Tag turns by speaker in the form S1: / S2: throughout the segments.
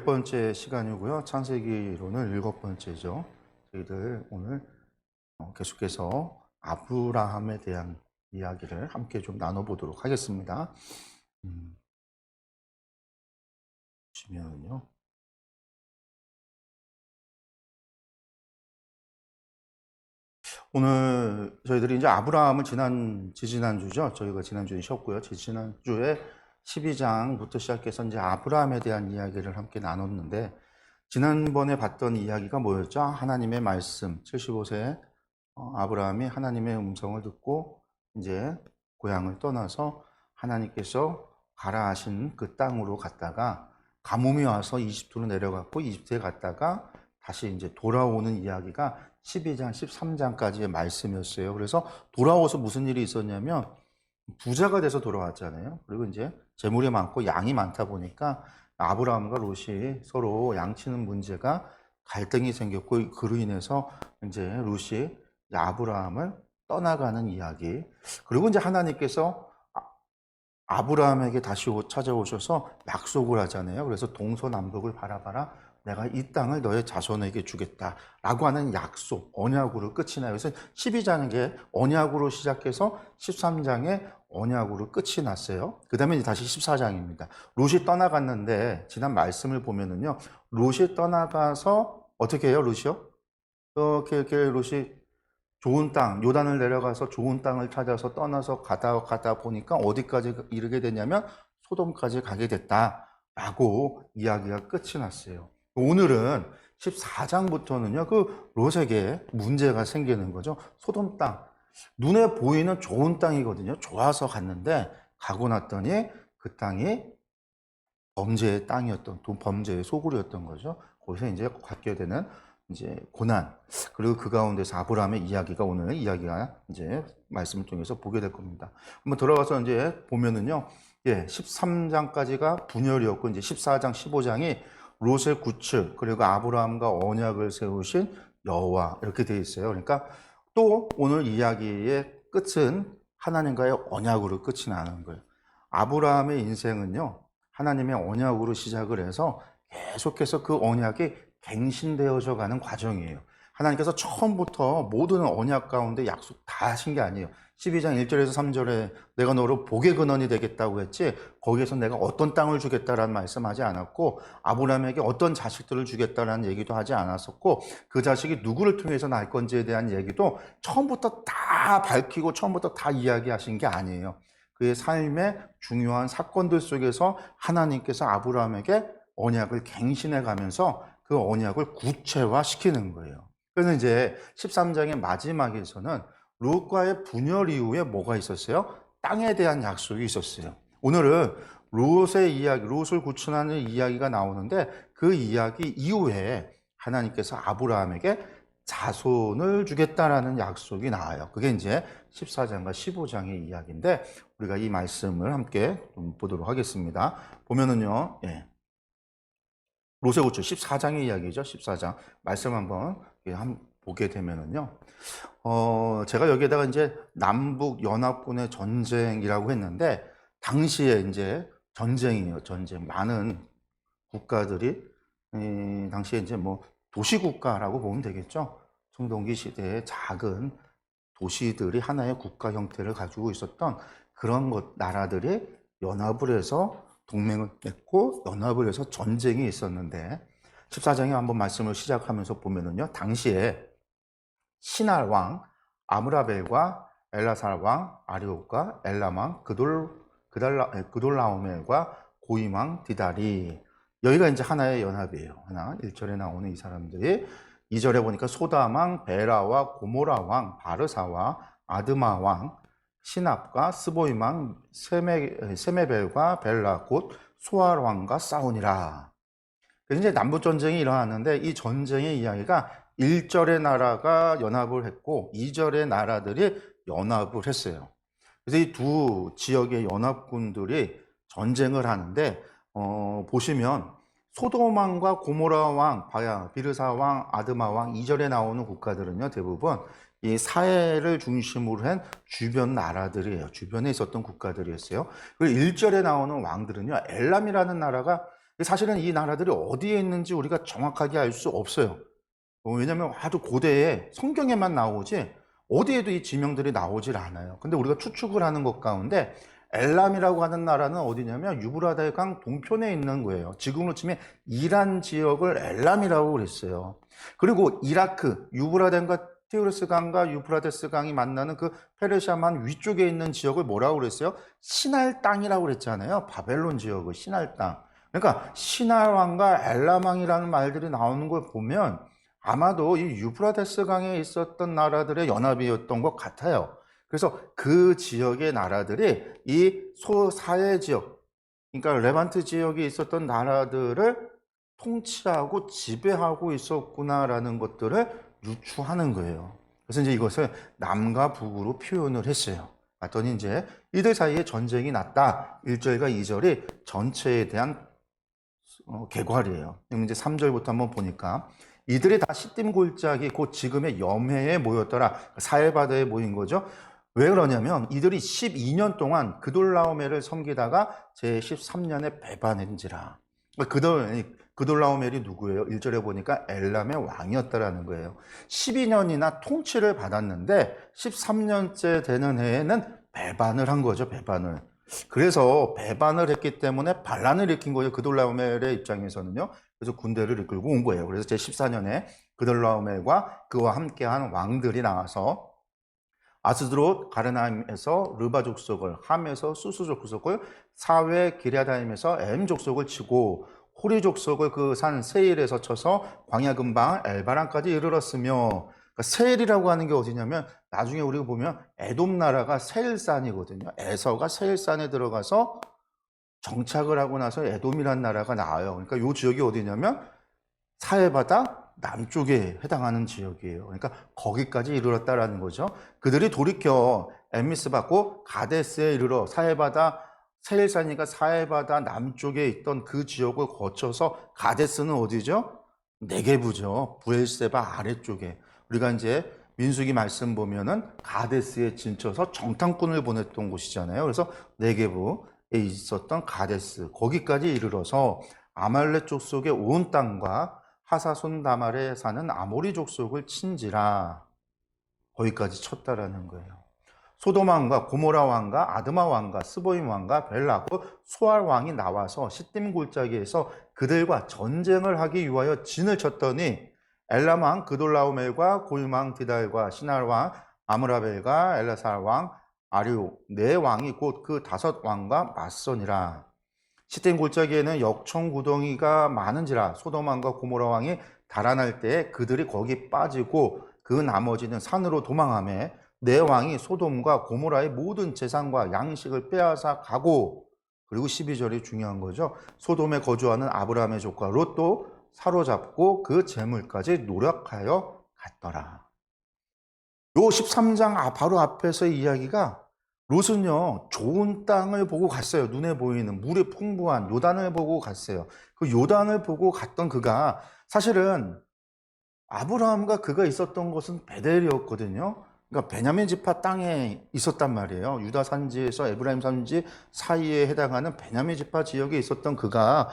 S1: 10번째 시간이고요. 창세기로는 7번째죠. 저희들 오늘 계속해서 아브라함에 대한 이야기를 함께 좀 나눠보도록 하겠습니다. 보시면요. 오늘 저희들이 이제 아브라함을 지지난주죠. 저희가 지난주에 쉬었고요. 지난주에 12장부터 시작해서 이제 아브라함에 대한 이야기를 함께 나눴는데, 지난번에 봤던 이야기가 뭐였죠? 하나님의 말씀, 75세 아브라함이 하나님의 음성을 듣고 이제 고향을 떠나서 하나님께서 가라 하신 그 땅으로 갔다가 가뭄이 와서 이집트로 내려갔고, 이집트에 갔다가 다시 이제 돌아오는 이야기가 12장, 13장까지의 말씀이었어요. 그래서 돌아와서 무슨 일이 있었냐면 부자가 돼서 돌아왔잖아요. 그리고 이제 재물이 많고 양이 많다 보니까 아브라함과 롯이 서로 양치는 문제가 갈등이 생겼고, 그로 인해서 이제 롯이 아브라함을 떠나가는 이야기. 그리고 이제 하나님께서 아브라함에게 다시 찾아오셔서 약속을 하잖아요. 그래서 동서남북을 바라봐라. 내가 이 땅을 너의 자손에게 주겠다라고 하는 약속, 언약으로 끝이 나요. 그래서 12장에 언약으로 시작해서 13장에 언약으로 끝이 났어요. 그 다음에 다시 14장입니다. 롯이 떠나갔는데, 지난 말씀을 보면은요, 롯이 떠나가서 어떻게 해요, 롯이요? 이렇게 롯이 좋은 땅, 요단을 내려가서 좋은 땅을 찾아서 떠나서 가다 보니까 어디까지 이르게 되냐면 소돔까지 가게 됐다라고 이야기가 끝이 났어요. 오늘은 14장부터는요, 그 롯에게 문제가 생기는 거죠. 소돔 땅. 눈에 보이는 좋은 땅이거든요. 좋아서 갔는데, 가고 났더니 그 땅이 범죄의 땅이었던, 범죄의 소굴이었던 거죠. 거기서 이제 갖게 되는 이제 고난, 그리고 그 가운데서 아브라함의 이야기가 오늘 이야기가 이제 말씀을 통해서 보게 될 겁니다. 한번 들어가서 이제 보면은요, 13장까지가 분열이었고, 이제 14장, 15장이 롯의 구출, 그리고 아브라함과 언약을 세우신 여호와, 이렇게 되어 있어요. 그러니까 또 오늘 이야기의 끝은 하나님과의 언약으로 끝이 나는 거예요. 아브라함의 인생은요, 하나님의 언약으로 시작을 해서 계속해서 그 언약이 갱신되어져 가는 과정이에요. 하나님께서 처음부터 모든 언약 가운데 약속 다 하신 게 아니에요. 12장 1절에서 3절에 내가 너로 복의 근원이 되겠다고 했지, 거기에서 내가 어떤 땅을 주겠다라는 말씀하지 않았고, 아브라함에게 어떤 자식들을 주겠다라는 얘기도 하지 않았었고, 그 자식이 누구를 통해서 날 건지에 대한 얘기도 처음부터 다 밝히고 처음부터 다 이야기하신 게 아니에요. 그의 삶의 중요한 사건들 속에서 하나님께서 아브라함에게 언약을 갱신해 가면서 그 언약을 구체화시키는 거예요. 그래서 이제 13장의 마지막에서는 롯과의 분열 이후에 뭐가 있었어요? 땅에 대한 약속이 있었어요. 오늘은 롯의 이야기, 롯을 구출하는 이야기가 나오는데, 그 이야기 이후에 하나님께서 아브라함에게 자손을 주겠다라는 약속이 나와요. 그게 이제 14장과 15장의 이야기인데, 우리가 이 말씀을 함께 좀 보도록 하겠습니다. 보면은요, 롯의 구출 14장의 이야기죠. 14장 말씀 한번 보게 되면은요, 제가 여기에다가 이제 남북 연합군의 전쟁이라고 했는데, 당시에 이제 전쟁이에요. 전쟁. 많은 국가들이 당시에 이제 뭐 도시국가라고 보면 되겠죠. 청동기 시대의 작은 도시들이 하나의 국가 형태를 가지고 있었던 그런 나라들이 연합을 해서 동맹을 맺고 연합을 해서 전쟁이 있었는데, 14장에 한번 말씀을 시작하면서 보면은요, 당시에 시날 왕 아므라벨과 엘라살 왕 아리옥과 엘람 왕 그돌라오멜과 고임 왕 디다리, 여기가 이제 하나의 연합이에요. 하나 1절에 나오는 이 사람들이, 2절에 보니까 소담 왕 베라와 고모라 왕 바르사와 아드마 왕 시납과 스보임 왕 세메벨과 벨라 곧 소알 왕과 싸우니라. 그래서 이제 남북 전쟁이 일어났는데, 이 전쟁의 이야기가 1절의 나라가 연합을 했고 2절의 나라들이 연합을 했어요. 그래서 이 두 지역의 연합군들이 전쟁을 하는데, 보시면 소돔 왕과 고모라 왕, 비르사 왕, 아드마 왕, 2절에 나오는 국가들은요, 대부분 이 사해를 중심으로 한 주변 나라들이에요. 주변에 있었던 국가들이었어요. 그리고 1절에 나오는 왕들은요, 엘람이라는 나라가 사실은 이 나라들이 어디에 있는지 우리가 정확하게 알 수 없어요. 왜냐면 아주 고대에 성경에만 나오지 어디에도 이 지명들이 나오질 않아요. 근데 우리가 추측을 하는 것 가운데 엘람이라고 하는 나라는 어디냐면 유브라데 강 동편에 있는 거예요. 지금으로 치면 이란 지역을 엘람이라고 그랬어요. 그리고 이라크, 유브라데과 티그리스 강과 유프라데스 강이 만나는 그 페르시아만 위쪽에 있는 지역을 뭐라고 그랬어요? 신할 땅이라고 그랬잖아요. 바벨론 지역을 신할 땅. 그러니까 신할 왕과 엘람 왕이라는 말들이 나오는 걸 보면 아마도 이 유프라테스 강에 있었던 나라들의 연합이었던 것 같아요. 그래서 그 지역의 나라들이 이 소사해 지역, 그러니까 레반트 지역에 있었던 나라들을 통치하고 지배하고 있었구나라는 것들을 유추하는 거예요. 그래서 이제 이것을 남과 북으로 표현을 했어요. 봤더니 이제 이들 사이에 전쟁이 났다. 1절과 2절이 전체에 대한 개괄이에요. 이제 3절부터 한번 보니까 이들이 다 시딤 골짜기 곧 지금의 염해에 모였더라. 사해바다에 모인 거죠. 왜 그러냐면 이들이 12년 동안 그돌라오멜을 섬기다가 제13년에 배반한지라. 그돌라오멜이 누구예요? 1절에 보니까 엘람의 왕이었다라는 거예요. 12년이나 통치를 받았는데 13년째 되는 해에는 배반을 한 거죠. 배반을. 그래서 배반을 했기 때문에 반란을 일으킨 거예요. 그돌라오멜의 입장에서는요. 그래서 군대를 이끌고 온 거예요. 그래서 제14년에 그돌라오멜과 그와 함께한 왕들이 나와서 아스드롯 가르나임에서 르바 족속을, 함에서 수수 족속을, 사회 기랴다임에서 엠 족속을 치고 호리 족속을 그 산 세일에서 쳐서 광야 근방 엘바란까지 이르렀으며, 그러니까 세일이라고 하는 게 어디냐면 나중에 우리가 보면 에돔 나라가 세일산이거든요. 에서가 세일산에 들어가서 정착을 하고 나서 에돔이라는 나라가 나와요. 그러니까 이 지역이 어디냐면 사해바다 남쪽에 해당하는 지역이에요. 그러니까 거기까지 이르렀다라는 거죠. 그들이 돌이켜 엠미스 받고 가데스에 이르러 사해바다, 세일산이니까 사해바다 남쪽에 있던 그 지역을 거쳐서 가데스는 어디죠? 네게부죠. 부엘세바 아래쪽에. 우리가 이제 민수기 말씀 보면은 가데스에 진쳐서 정탐꾼을 보냈던 곳이잖아요. 그래서 네게부에 있었던 가데스, 거기까지 이르러서 아말렉 족속의 온 땅과 하사손 다말에 사는 아모리 족속을 친지라. 거기까지 쳤다라는 거예요. 소돔 왕과 고모라 왕과 아드마 왕과 스보임 왕과 벨라고 소알 왕이 나와서 시딤 골짜기에서 그들과 전쟁을 하기 위하여 진을 쳤더니 엘람 왕 그돌라오멜과 고임 왕 디달과 시날 왕 아므라벨과 엘라살 왕 아류 네 왕이 곧 그 5 왕과 맞서니라. 시딤 골짜기에는 역청 구덩이가 많은지라 소돔 왕과 고모라 왕이 달아날 때에 그들이 거기 빠지고 그 나머지는 산으로 도망하며 네 왕이 소돔과 고모라의 모든 재산과 양식을 빼앗아 가고, 그리고 12절이 중요한 거죠. 소돔에 거주하는 아브라함의 조카 롯도 사로잡고 그 재물까지 노력하여 갔더라. 요 13장 바로 앞에서의 이야기가 롯은요, 좋은 땅을 보고 갔어요. 눈에 보이는 물이 풍부한 요단을 보고 갔어요. 그 요단을 보고 갔던 그가 사실은 아브라함과 그가 있었던 곳은 베델이었거든요. 그러니까 베냐민 지파 땅에 있었단 말이에요. 유다 산지에서 에브라임 산지 사이에 해당하는 베냐민 지파 지역에 있었던 그가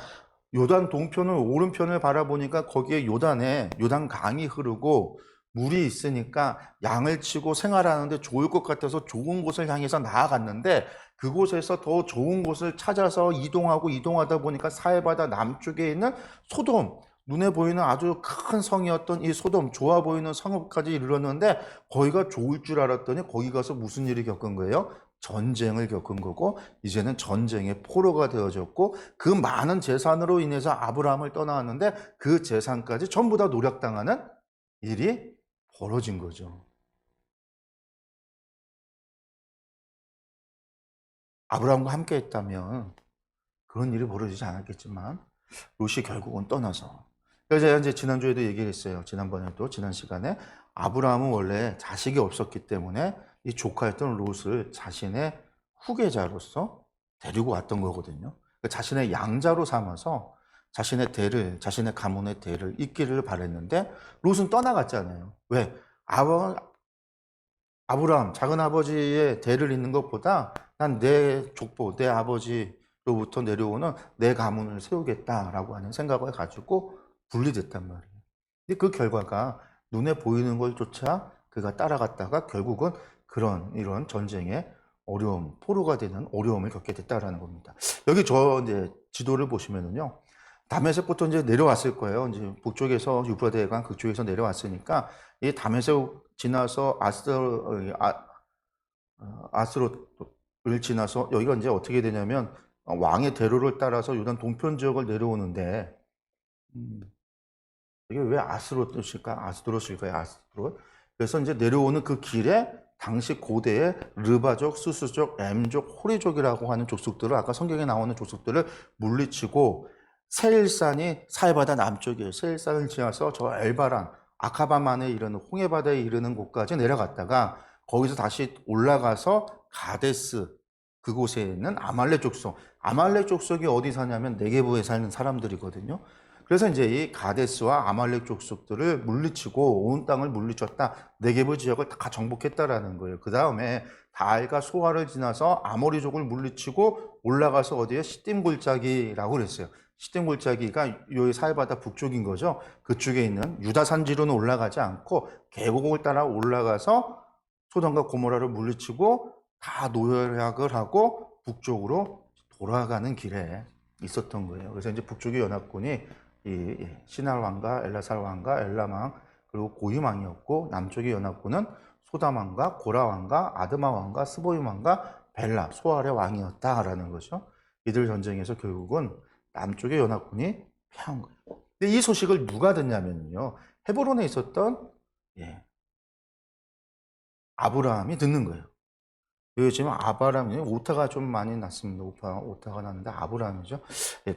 S1: 요단 동편을 오른편을 바라보니까 거기에 요단에 요단 강이 흐르고 물이 있으니까 양을 치고 생활하는데 좋을 것 같아서 좋은 곳을 향해서 나아갔는데, 그곳에서 더 좋은 곳을 찾아서 이동하다 보니까 사해바다 남쪽에 있는 소돔, 눈에 보이는 아주 큰 성이었던 이 소돔, 좋아 보이는 성읍까지 이르렀는데 거기가 좋을 줄 알았더니 거기 가서 무슨 일이 겪은 거예요? 전쟁을 겪은 거고, 이제는 전쟁의 포로가 되어졌고, 그 많은 재산으로 인해서 아브라함을 떠나왔는데 그 재산까지 전부 다 노략당하는 일이 벌어진 거죠. 아브라함과 함께 했다면 그런 일이 벌어지지 않았겠지만 롯이 결국은 떠나서, 그래서 제가 이제 지난주에도 얘기를 했어요. 지난번에도, 지난 시간에 아브라함은 원래 자식이 없었기 때문에 이 조카였던 롯을 자신의 후계자로서 데리고 왔던 거거든요. 자신의 양자로 삼아서 자신의 대를, 자신의 가문의 대를 잇기를 바랬는데 롯은 떠나갔잖아요. 왜? 아브라함, 작은 아버지의 대를 잇는 것보다 난 내 족보, 내 아버지 로부터 내려오는 내 가문을 세우겠다라고 하는 생각을 가지고 분리됐단 말이에요. 근데 그 결과가 눈에 보이는 것조차 그가 따라갔다가 결국은 이런 전쟁의 어려움, 포로가 되는 어려움을 겪게 됐다라는 겁니다. 여기 저 이제 지도를 보시면은요, 다메섹부터 이제 내려왔을 거예요. 이제 북쪽에서 유프라데 해강 그쪽에서 내려왔으니까 이 다메섹 지나서 아스롯을 지나서 여기가 이제 어떻게 되냐면 왕의 대로를 따라서 요단 동편 지역을 내려오는데 이게 왜 아스드롯일까요? 아스드롯. 그래서 이제 내려오는 그 길에 당시 고대의 르바족, 수수족, 엠족, 호리족이라고 하는 족속들을 아까 성경에 나오는 족속들을 물리치고 세일산이 사해바다 남쪽이에요. 세일산을 지나서 저 엘바란, 아카바만에 이르는 홍해바다에 이르는 곳까지 내려갔다가 거기서 다시 올라가서 가데스 그곳에 있는 아말렉 족속. 아말렉 족속이 어디 사냐면 네게부에 사는 사람들이거든요. 그래서 이제 이 가데스와 아말렉 족속들을 물리치고 온 땅을 물리쳤다. 네게부 지역을 다 정복했다라는 거예요. 그 다음에 달과 소아를 지나서 아모리족을 물리치고 올라가서 어디에 시딤 골짜기라고 그랬어요. 시딤 골짜기가 요 사해바다 북쪽인 거죠. 그쪽에 있는 유다 산지로는 올라가지 않고 계곡을 따라 올라가서 소돔과 고모라를 물리치고 다 노략을 하고 북쪽으로 돌아가는 길에 있었던 거예요. 그래서 이제 북쪽의 연합군이 이 시날 왕과 엘라살 왕과 엘람 왕 그리고 고임 왕이었고 남쪽의 연합군은 소담 왕과 고라 왕과 아드마 왕과 스보임 왕과 벨라 소알의 왕이었다라는 거죠. 이들 전쟁에서 결국은 남쪽의 연합군이 패한 거예요. 근데 이 소식을 누가 듣냐면요, 헤브론에 있었던 아브라함이 듣는 거예요. 지금 아브라함이 오타가 좀 많이 났습니다. 오타가 났는데 아브라함이죠.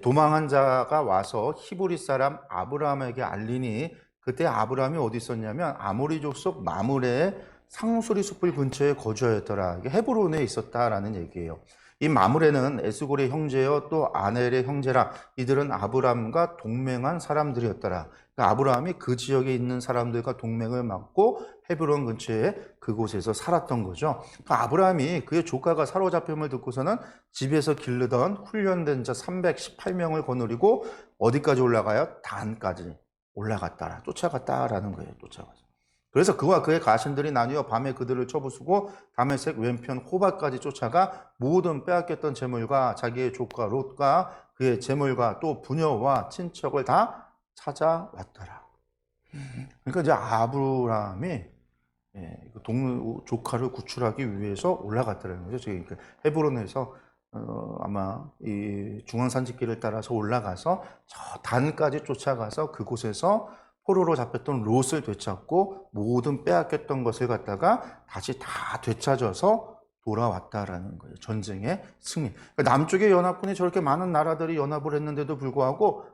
S1: 도망한 자가 와서 히브리 사람 아브라함에게 알리니 그때 아브라함이 어디 있었냐면 아모리 족속 마므레의 상수리 숲을 근처에 거주하였더라. 이게 헤브론에 있었다라는 얘기예요. 이 마므레는 에스골의 형제여 또 아넬의 형제라. 이들은 아브라함과 동맹한 사람들이었더라. 그러니까 아브라함이 그 지역에 있는 사람들과 동맹을 맺고 헤브론 근처에 그곳에서 살았던 거죠. 그러니까 아브라함이 그의 조카가 사로잡힘을 듣고서는 집에서 기르던 훈련된 자 318명을 거느리고 어디까지 올라가요? 단까지 올라갔다라. 쫓아갔다라는 거예요. 쫓아가서. 그래서 그와 그의 가신들이 나뉘어 밤에 그들을 쳐부수고 다메섹 왼편 호바까지 쫓아가 모든 빼앗겼던 재물과 자기의 조카 롯과 그의 재물과 또 부녀와 친척을 다 찾아왔더라. 그러니까 이제 아브라함이 조카를 구출하기 위해서 올라갔다는 거죠. 저희 헤브론에서 아마 이 중앙산지길을 따라서 올라가서 저 단까지 쫓아가서 그곳에서 포로로 잡혔던 롯을 되찾고 모든 빼앗겼던 것을 갖다가 다시 다 되찾아서 돌아왔다라는 거예요. 전쟁의 승리. 그러니까 남쪽의 연합군이 저렇게 많은 나라들이 연합을 했는데도 불구하고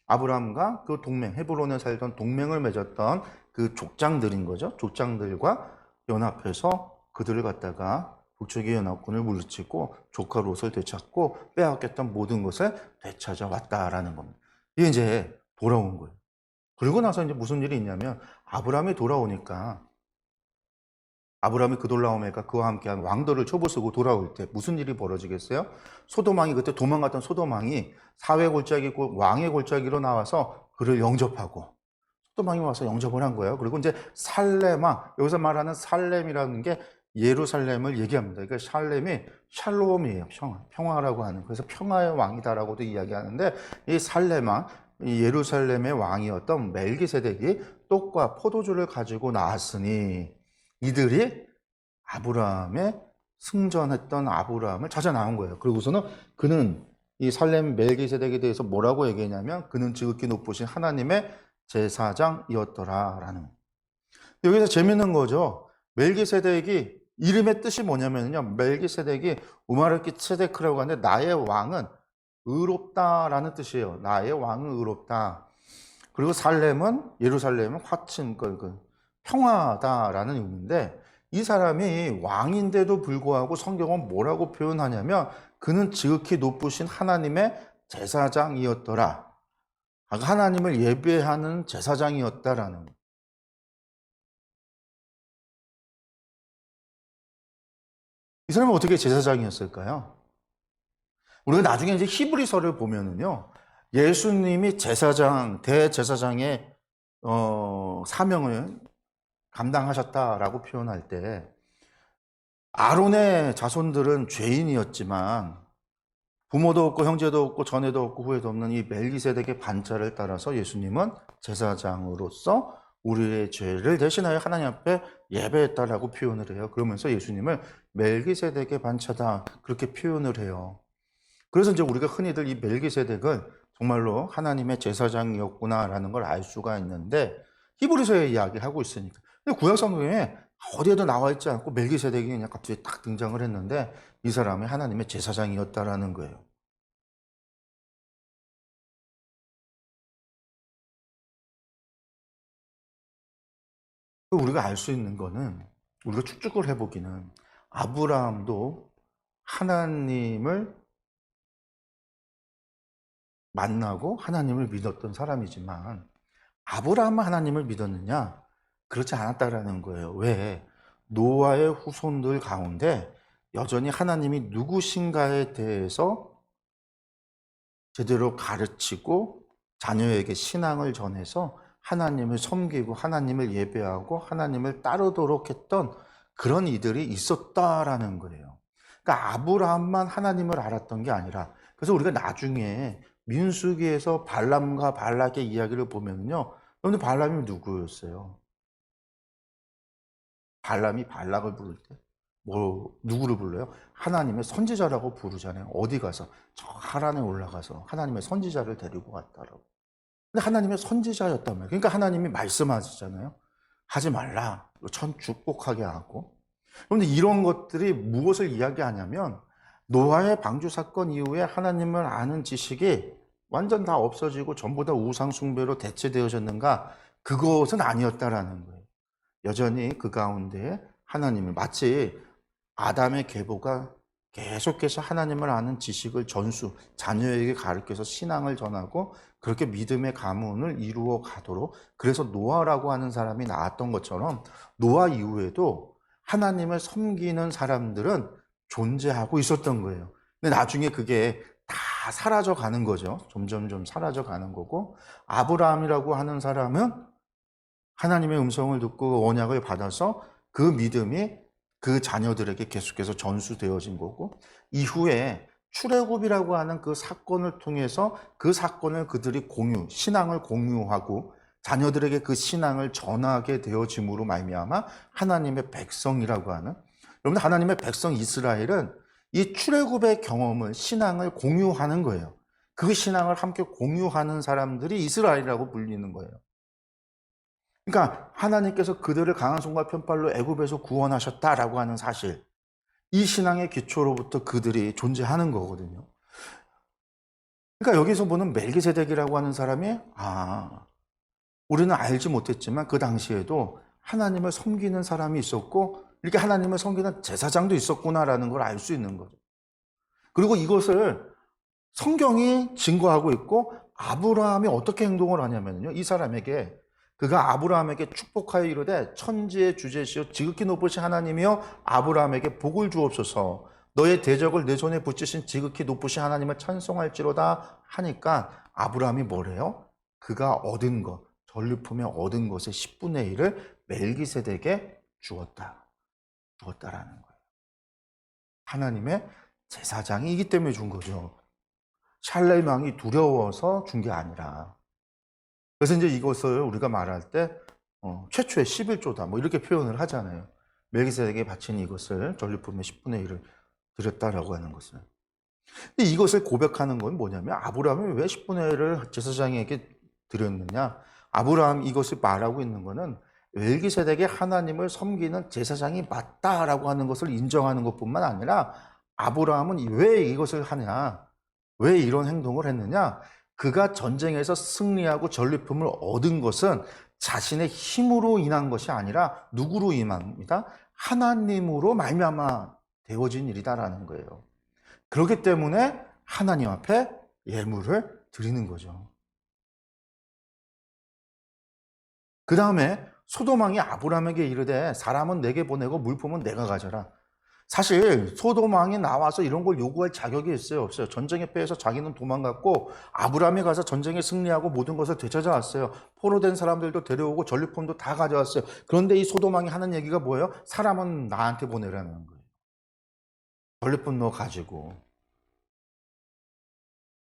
S1: 아브라함과 그 동맹, 헤브론에 살던 동맹을 맺었던 그 족장들인 거죠. 족장들과 연합해서 그들을 갖다가 북쪽의 연합군을 물리치고 조카 롯을 되찾고 빼앗겼던 모든 것을 되찾아왔다라는 겁니다. 이게 이제 돌아온 거예요. 그러고 나서 이제 무슨 일이 있냐면 아브라함이 돌아오니까 아브라함이 그 돌아오니까 그와 함께한 왕들을 초보쓰고 돌아올 때 무슨 일이 벌어지겠어요? 소돔왕이 그때 도망갔던 소돔왕이 사회 골짜기 왕의 골짜기로 나와서 그를 영접하고 소돔왕이 와서 영접을 한 거예요. 그리고 이제 살렘왕, 여기서 말하는 살렘이라는 게 예루살렘을 얘기합니다. 그러니까 살렘이 샬롬이에요. 평화라고 하는. 그래서 평화의 왕이다라고도 이야기하는데 이 살렘왕, 이 예루살렘의 왕이었던 멜기세덱이 떡과 포도주를 가지고 나왔으니 이들이 아브라함의 승전했던 아브라함을 찾아 나온 거예요. 그리고서는 그는 이 살렘 멜기세덱에 대해서 뭐라고 얘기했냐면 그는 지극히 높으신 하나님의 제사장이었더라라는. 여기서 재밌는 거죠. 멜기세덱이 이름의 뜻이 뭐냐면요. 멜기세덱이 우마르키 체데크라고 하는데 나의 왕은 의롭다라는 뜻이에요. 나의 왕은 의롭다. 그리고 예루살렘은 화친 평화다라는 의미인데 이 사람이 왕인데도 불구하고 성경은 뭐라고 표현하냐면 그는 지극히 높으신 하나님의 제사장이었더라. 하나님을 예배하는 제사장이었다라는. 이 사람은 어떻게 제사장이었을까요? 우리가 나중에 이제 히브리서를 보면은요, 예수님이 대제사장의 사명을 감당하셨다라고 표현할 때, 아론의 자손들은 죄인이었지만 부모도 없고 형제도 없고 전에도 없고 후에도 없는 이 멜기세덱의 반차를 따라서 예수님은 제사장으로서 우리의 죄를 대신하여 하나님 앞에 예배했다라고 표현을 해요. 그러면서 예수님을 멜기세덱의 반차다 그렇게 표현을 해요. 그래서 이제 우리가 흔히들 이 멜기세덱은 정말로 하나님의 제사장이었구나라는 걸 알 수가 있는데, 히브리서에 이야기하고 있으니까. 근데 구약 성경에 어디에도 나와 있지 않고 멜기세덱이 그냥 갑자기 딱 등장을 했는데 이 사람이 하나님의 제사장이었다라는 거예요. 우리가 알 수 있는 거는, 우리가 추측을 해보기는, 아브라함도 하나님을 만나고 하나님을 믿었던 사람이지만 아브라함은 하나님을 믿었느냐? 그렇지 않았다라는 거예요. 왜? 노아의 후손들 가운데 여전히 하나님이 누구신가에 대해서 제대로 가르치고 자녀에게 신앙을 전해서 하나님을 섬기고 하나님을 예배하고 하나님을 따르도록 했던 그런 이들이 있었다라는 거예요. 그러니까 아브라함만 하나님을 알았던 게 아니라, 그래서 우리가 나중에 민수기에서 발람과 발락의 이야기를 보면요, 여러분들 발람이 누구였어요? 발람이 발락을 부를 때 누구를 불러요? 하나님의 선지자라고 부르잖아요. 어디 가서? 저 하란에 올라가서 하나님의 선지자를 데리고 갔다라고. 근데 하나님의 선지자였단 말이에요. 그러니까 하나님이 말씀하시잖아요. 하지 말라. 천 축복하게 하고. 그런데 이런 것들이 무엇을 이야기하냐면, 노아의 방주 사건 이후에 하나님을 아는 지식이 완전 다 없어지고 전부 다 우상 숭배로 대체되어졌는가? 그것은 아니었다라는 거예요. 여전히 그 가운데 하나님을, 마치 아담의 계보가 계속해서 하나님을 아는 지식을 자녀에게 가르쳐서 신앙을 전하고 그렇게 믿음의 가문을 이루어 가도록, 그래서 노아라고 하는 사람이 나왔던 것처럼 노아 이후에도 하나님을 섬기는 사람들은 존재하고 있었던 거예요. 근데 나중에 그게 다 사라져 가는 거죠. 점점점 사라져 가는 거고, 아브라함이라고 하는 사람은 하나님의 음성을 듣고 언약을 받아서 그 믿음이 그 자녀들에게 계속해서 전수되어진 거고, 이후에 출애굽이라고 하는 그 사건을 통해서 그 사건을 그들이 신앙을 공유하고 자녀들에게 그 신앙을 전하게 되어짐으로 말미암아 하나님의 백성이라고 하는, 여러분, 하나님의 백성 이스라엘은 이 출애굽의 경험을, 신앙을 공유하는 거예요. 그 신앙을 함께 공유하는 사람들이 이스라엘이라고 불리는 거예요. 그러니까 하나님께서 그들을 강한 손과 편팔로 애굽에서 구원하셨다라고 하는 사실, 이 신앙의 기초로부터 그들이 존재하는 거거든요. 그러니까 여기서 보는 멜기세덱이라고 하는 사람이, 우리는 알지 못했지만 그 당시에도 하나님을 섬기는 사람이 있었고 이렇게 하나님을 섬기는 제사장도 있었구나라는 걸 알 수 있는 거죠. 그리고 이것을 성경이 증거하고 있고, 아브라함이 어떻게 행동을 하냐면요, 이 사람에게, 그가 아브라함에게 축복하여 이르되 천지의 주제시오 지극히 높으신 하나님이여 아브라함에게 복을 주옵소서, 너의 대적을 내 손에 붙이신 지극히 높으신 하나님을 찬송할지로다 하니까, 아브라함이 뭐래요? 그가 얻은 것, 전리품에 얻은 것의 10분의 1을 멜기세덱에게 주었다라는 거예요. 하나님의 제사장이기 때문에 준 거죠. 샬레임 왕이 두려워서 준 게 아니라. 그래서 이제 이것을 우리가 말할 때 최초의 11조다 뭐 이렇게 표현을 하잖아요. 멜기세덱에게 바친 이것을 전리품의 10분의 1을 드렸다라고 하는 것을. 근데 이것을 고백하는 건 뭐냐면, 아브라함이 왜 10분의 1을 제사장에게 드렸느냐? 아브라함 이것을 말하고 있는 것은 멜기세덱의 하나님을 섬기는 제사장이 맞다라고 하는 것을 인정하는 것뿐만 아니라, 아브라함은 왜 이것을 하냐? 왜 이런 행동을 했느냐? 그가 전쟁에서 승리하고 전리품을 얻은 것은 자신의 힘으로 인한 것이 아니라 누구로 인합니다? 하나님으로 말미암아 되어진 일이다라는 거예요. 그렇기 때문에 하나님 앞에 예물을 드리는 거죠. 그 다음에 소돔 왕이 아브라함에게 이르되 사람은 내게 보내고 물품은 내가 가져라. 사실 소돔 왕이 나와서 이런 걸 요구할 자격이 있어요, 없어요? 전쟁에 패해서 자기는 도망갔고 아브라함이 가서 전쟁에 승리하고 모든 것을 되찾아왔어요. 포로된 사람들도 데려오고 전리품도 다 가져왔어요. 그런데 이 소돔 왕이 하는 얘기가 뭐예요? 사람은 나한테 보내라는 거예요. 전리품 너 가지고.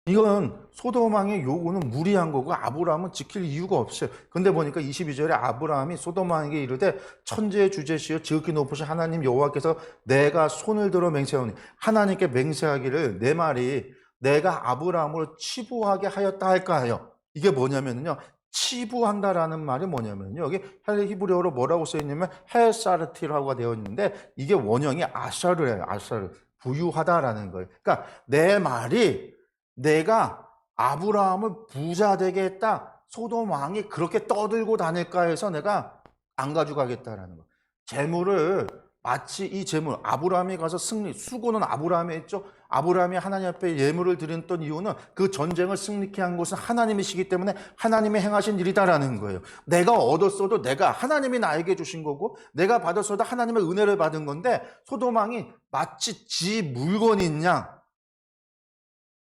S1: 이건 소돔 왕의 요구는 무리한 거고 아브라함은 지킬 이유가 없어요. 근데 보니까 22절에 아브라함이 소돔 왕에게 이르되 천지의 주제시여 지극히 높으신 하나님 여호와께서 내가 손을 들어 맹세하오니 하나님께 맹세하기를 내 말이 내가 아브라함을 치부하게 하였다 할까 하여. 이게 뭐냐면요, 치부한다라는 말이 뭐냐면요, 여기 히브리어로 뭐라고 써 있냐면 헤사르티라고 되어 있는데 이게 원형이 아샤르예요. 아샤르, 부유하다라는 거예요. 그러니까 내 말이 내가 아브라함을 부자 되게 했다, 소돔 왕이 그렇게 떠들고 다닐까 해서 내가 안 가져가겠다라는 거. 재물을 마치 이 재물, 아브라함이 가서 수고는 아브라함이 했죠. 아브라함이 하나님 앞에 예물을 드렸던 이유는 그 전쟁을 승리케 한 것은 하나님이시기 때문에 하나님이 행하신 일이다라는 거예요. 내가 얻었어도 내가 하나님이 나에게 주신 거고 내가 받았어도 하나님의 은혜를 받은 건데 소돔 왕이 마치 지 물건인 양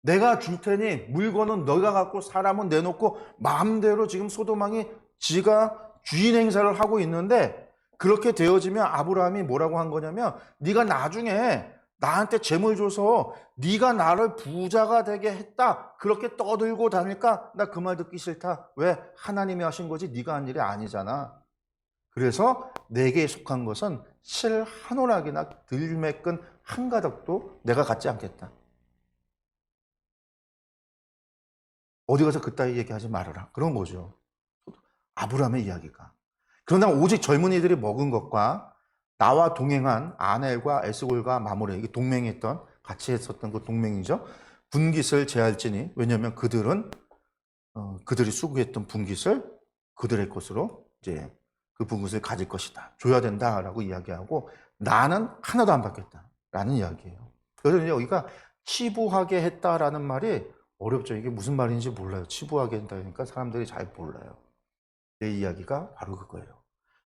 S1: 내가 줄 테니 물건은 너가 갖고 사람은 내놓고 마음대로 지금 소돔 왕이 지가 주인 행사를 하고 있는데 그렇게 되어지면 아브라함이 뭐라고 한 거냐면 네가 나중에 나한테 재물 줘서 네가 나를 부자가 되게 했다 그렇게 떠들고 다닐까? 나 그 말 듣기 싫다. 왜? 하나님이 하신 거지 네가 한 일이 아니잖아. 그래서 내게 속한 것은 실 한 오락이나 들매끈 한 가닥도 내가 갖지 않겠다. 어디 가서 그따위 얘기하지 말아라. 그런 거죠. 아브라함의 이야기가. 그러나 오직 젊은이들이 먹은 것과 나와 동행한 아넬과 에스골과 마므레, 이게 동맹했던, 같이 했었던 그 동맹이죠. 분깃을 제할지니, 왜냐하면 그들은 그들이 수고했던 분깃을 그들의 것으로 이제 그 분깃을 가질 것이다. 줘야 된다라고 이야기하고 나는 하나도 안 받겠다라는 이야기예요. 그래서 여기가 치부하게 했다라는 말이 어렵죠. 이게 무슨 말인지 몰라요. 치부하게 한다니까 사람들이 잘 몰라요. 내 이야기가 바로 그거예요.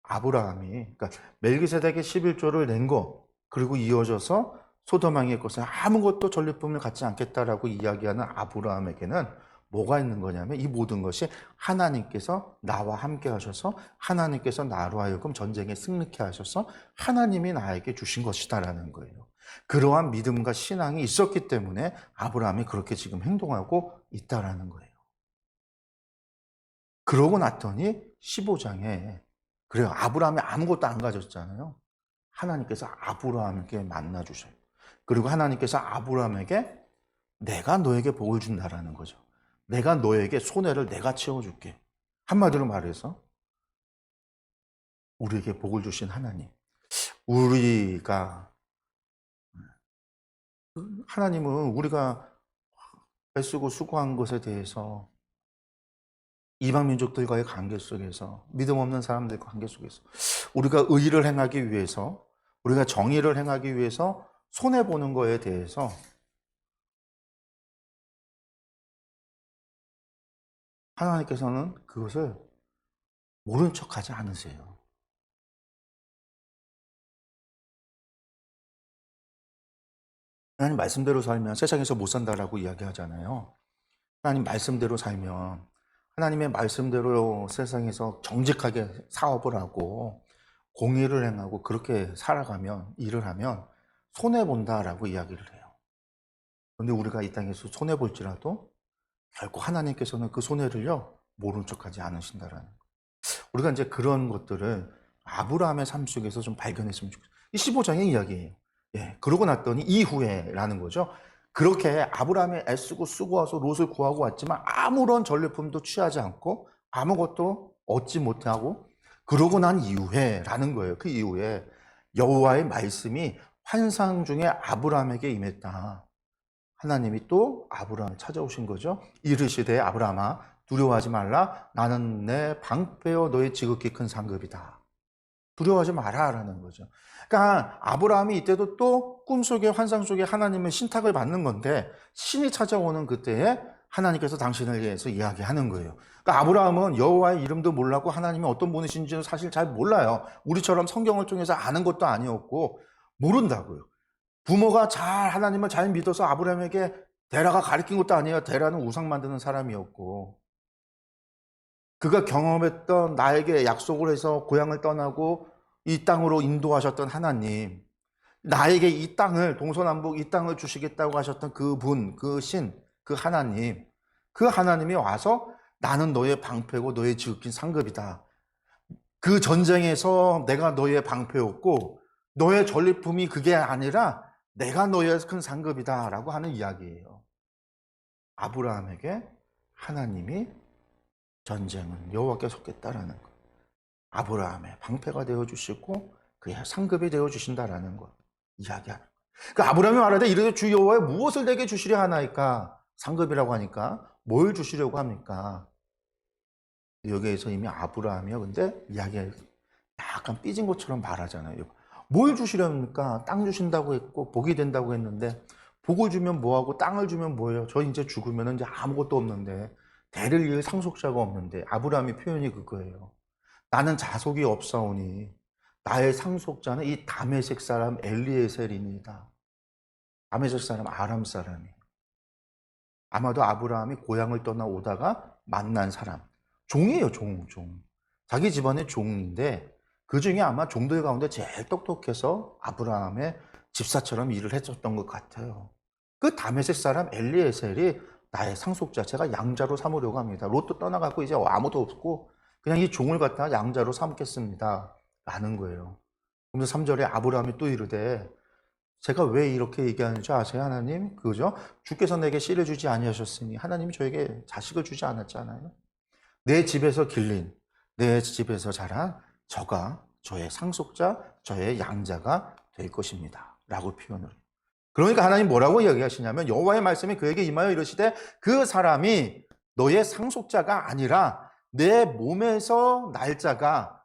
S1: 아브라함이, 그러니까 멜기세덱의 11조를 낸 거, 그리고 이어져서 소돔 왕의 것은 아무것도 전리품을 갖지 않겠다라고 이야기하는 아브라함에게는 뭐가 있는 거냐면 이 모든 것이 하나님께서 나와 함께 하셔서 하나님께서 나로 하여금 전쟁에 승리케 하셔서 하나님이 나에게 주신 것이다라는 거예요. 그러한 믿음과 신앙이 있었기 때문에 아브라함이 그렇게 지금 행동하고 있다라는 거예요. 그러고 났더니 15장에 그래요. 아브라함이 아무것도 안 가졌잖아요. 하나님께서 아브라함에게 만나 주셔요. 그리고 하나님께서 아브라함에게 내가 너에게 복을 준다라는 거죠. 내가 너에게 손해를 내가 채워줄게. 한마디로 말해서 우리에게 복을 주신 하나님. 우리가 하나님은 우리가 애쓰고 수고한 것에 대해서 이방 민족들과의 관계 속에서 믿음 없는 사람들과 관계 속에서 우리가 의를 행하기 위해서 우리가 정의를 행하기 위해서 손해보는 거에 대해서 하나님께서는 그것을 모른 척하지 않으세요. 하나님 말씀대로 살면 세상에서 못 산다라고 이야기하잖아요. 하나님 말씀대로 살면 하나님의 말씀대로 세상에서 정직하게 사업을 하고 공의를 행하고 그렇게 살아가면 일을 하면 손해본다라고 이야기를 해요. 그런데 우리가 이 땅에서 손해볼지라도 결코 하나님께서는 그 손해를요 모른 척하지 않으신다라는 거예요. 우리가 이제 그런 것들을 아브라함의 삶 속에서 좀 발견했으면 좋겠어요. 이 15장의 이야기예요. 예, 그러고 났더니 이후에라는 거죠. 그렇게 아브라함이 애쓰고 수고해서 롯을 구하고 왔지만 아무런 전리품도 취하지 않고 아무것도 얻지 못하고 그러고 난 이후에라는 거예요. 그 이후에 여호와의 말씀이 환상 중에 아브라함에게 임했다. 하나님이 또 아브라함을 찾아오신 거죠. 이르시되 아브라함아 두려워하지 말라. 나는 내 방패여 너의 지극히 큰 상급이다. 두려워하지 마라라는 거죠. 그러니까 아브라함이 이때도 또 꿈속에 환상 속에 하나님의 신탁을 받는 건데 신이 찾아오는 그때에 하나님께서 당신을 위해서 이야기하는 거예요. 그러니까 아브라함은 여호와의 이름도 몰랐고 하나님이 어떤 분이신지는 사실 잘 몰라요. 우리처럼 성경을 통해서 아는 것도 아니었고 모른다고요. 부모가 하나님을 잘 믿어서 아브라함에게 데라가 가르친 것도 아니에요. 데라는 우상 만드는 사람이었고, 그가 경험했던 나에게 약속을 해서 고향을 떠나고 이 땅으로 인도하셨던 하나님, 나에게 이 땅을, 동서남북 이 땅을 주시겠다고 하셨던 그분, 그 신, 그 하나님, 그 하나님이 와서 나는 너의 방패고 너의 지극힌 상급이다. 그 전쟁에서 내가 너의 방패였고 너의 전리품이 그게 아니라 내가 너의 큰 상급이다 라고 하는 이야기예요. 아브라함에게 하나님이 전쟁은 여호와께 섰겠다라는 것, 아브라함의 방패가 되어주시고 그의 상급이 되어주신다라는 것 이야기하는 것. 그 아브라함이 말하되 이르되 주 여호와여 무엇을 내게 주시려 하나이까? 상급이라고 하니까 뭘 주시려고 합니까? 여기에서 이미 아브라함이요. 근데 이야기가 약간 삐진 것처럼 말하잖아요. 뭘 주시렵니까? 땅 주신다고 했고 복이 된다고 했는데 복을 주면 뭐하고 땅을 주면 뭐예요? 저 이제 죽으면 이제 아무것도 없는데 대를 이을 상속자가 없는데 아브라함의 표현이 그거예요. 나는 자속이 없사오니 나의 상속자는 이 다메섹 사람 엘리에셀이니이다. 다메섹 사람 아람 사람이. 아마도 아브라함이 고향을 떠나 오다가 만난 사람. 종이에요, 종. 자기 집안의 종인데 그 중에 아마 종들 가운데 제일 똑똑해서 아브라함의 집사처럼 일을 했었던 것 같아요. 그 다메섹 사람 엘리에셀이 나의 상속자, 제가 양자로 삼으려고 합니다. 롯도 떠나가고 이제 아무도 없고 그냥 이 종을 갖다가 양자로 삼겠습니다. 라는 거예요. 그러면서 3절에 아브라함이 또 이르되 제가 왜 이렇게 얘기하는지 아세요, 하나님? 그죠? 주께서 내게 씨를 주지 아니하셨으니 하나님이 저에게 자식을 주지 않았잖아요. 내 집에서 길린, 내 집에서 자란 저가 저의 상속자, 저의 양자가 될 것입니다. 라고 표현을 해요. 그러니까 하나님 뭐라고 이야기하시냐면 여호와의 말씀이 그에게 임하여 이르시되 그 사람이 너의 상속자가 아니라 내 몸에서 날 자가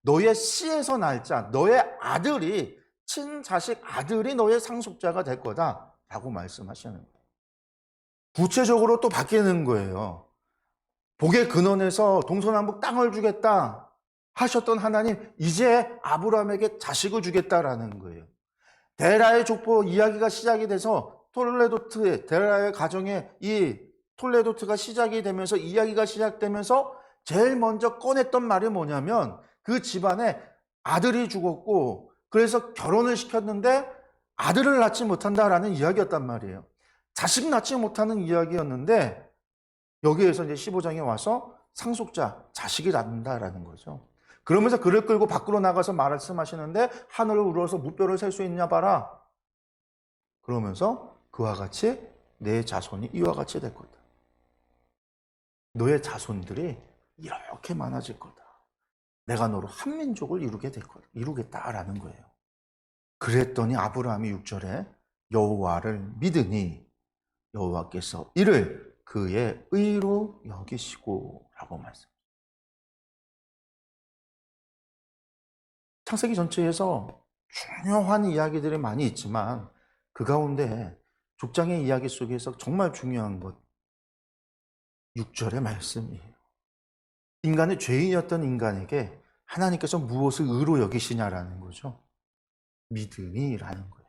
S1: 너의 씨에서 날 자, 너의 아들이 친자식 아들이 너의 상속자가 될 거다 라고 말씀하시는 거예요. 구체적으로 또 바뀌는 거예요. 복의 근원에서 동서남북 땅을 주겠다 하셨던 하나님, 이제 아브라함에게 자식을 주겠다라는 거예요. 데라의 족보 이야기가 시작이 돼서 데라의 가정에 이 톨레도트가 시작이 되면서 이야기가 시작되면서 제일 먼저 꺼냈던 말이 뭐냐면 그 집안에 아들이 죽었고 그래서 결혼을 시켰는데 아들을 낳지 못한다라는 이야기였단 말이에요. 자식 낳지 못하는 이야기였는데 여기에서 이제 15장에 와서 상속자, 자식이 낳는다라는 거죠. 그러면서 그를 끌고 밖으로 나가서 말씀하시는데 하늘을 우러러서 무뼈를 셀 수 있냐 봐라. 그러면서 그와 같이 내 자손이 이와 같이 될 거다. 너의 자손들이 이렇게 많아질 거다. 내가 너로 한 민족을 이루겠다라는 거예요. 그랬더니 아브라함이 6절에 여호와를 믿으니 여호와께서 이를 그의 의로 여기시고 라고 말씀합니다. 창세기 전체에서 중요한 이야기들이 많이 있지만 그 가운데 족장의 이야기 속에서 정말 중요한 것 6절의 말씀이에요. 인간의 죄인이었던 인간에게 하나님께서 무엇을 의로 여기시냐라는 거죠. 믿으니라는 거예요.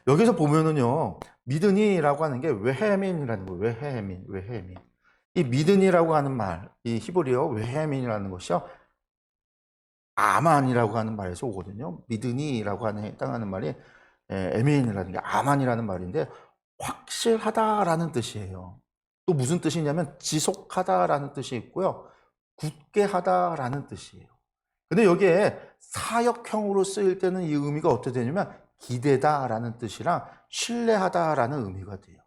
S1: 여기서 보면은요, 믿으니라고 하는 게 외헤민이라는 거예요. 외헤민. 이 믿으니라고 하는 말, 이 히브리어 외헤민이라는 것이요, 아만이라고 하는 말에서 오거든요. 믿으니라고 하는 해당하는 말이 에민이라는 게 아만이라는 말인데 확실하다라는 뜻이에요. 또 무슨 뜻이냐면 지속하다라는 뜻이 있고요, 굳게 하다라는 뜻이에요. 근데 여기에 사역형으로 쓰일 때는 이 의미가 어떻게 되냐면 기대다라는 뜻이랑 신뢰하다라는 의미가 돼요.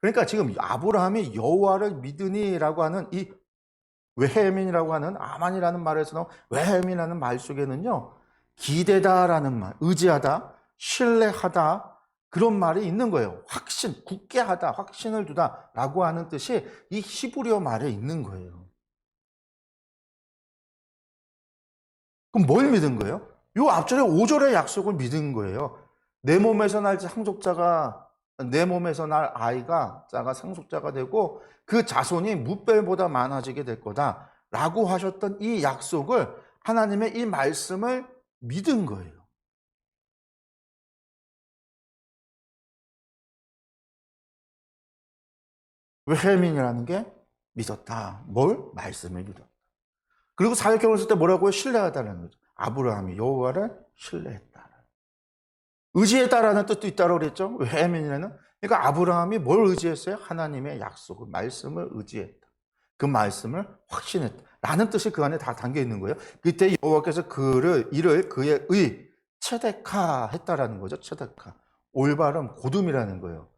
S1: 그러니까 지금 아브라함이 여호와를 믿으니라고 하는 이 외헤민이라고 하는 아만이라는 말에서 나온 외헤민이라는 말 속에는요, 기대다라는 말, 의지하다, 신뢰하다, 그런 말이 있는 거예요. 확신, 굳게 하다, 확신을 두다라고 하는 뜻이 이 히브리어 말에 있는 거예요. 그럼 뭘 믿은 거예요? 요 앞절에 5절의 약속을 믿은 거예요. 내 몸에서 날 상속자가, 내 몸에서 날 아이가 자가 상속자가 되고 그 자손이 무별보다 많아지게 될 거다 라고 하셨던 이 약속을, 하나님의 이 말씀을 믿은 거예요. 웨헤민이라는 게 믿었다. 뭘? 말씀을 믿었다. 그리고 사역경을 쓸 때 뭐라고요? 신뢰하다는 거죠. 아브라함이 여호와를 신뢰했다. 의지했다라는 뜻도 있다고 그랬죠. 웨헤민이라는. 그러니까 아브라함이 뭘 의지했어요? 하나님의 약속을, 말씀을 의지했다. 그 말씀을 확신했다. 라는 뜻이 그 안에 다 담겨 있는 거예요. 그때 여호와께서 이를 그의 체데카 했다라는 거죠. 체데카. 올바른 고둠이라는 거예요.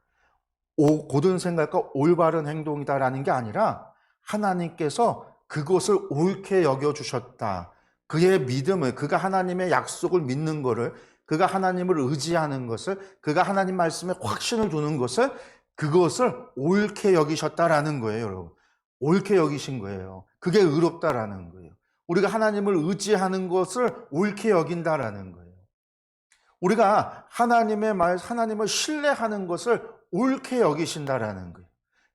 S1: 고든 생각과 올바른 행동이다라는 게 아니라 하나님께서 그것을 옳게 여겨주셨다. 그의 믿음을, 그가 하나님의 약속을 믿는 거를, 그가 하나님을 의지하는 것을, 그가 하나님 말씀에 확신을 두는 것을, 그것을 옳게 여기셨다라는 거예요, 여러분. 옳게 여기신 거예요. 그게 의롭다라는 거예요. 우리가 하나님을 의지하는 것을 옳게 여긴다라는 거예요. 우리가 하나님의 말, 하나님을 신뢰하는 것을 옳게 여기신다라는 거예요.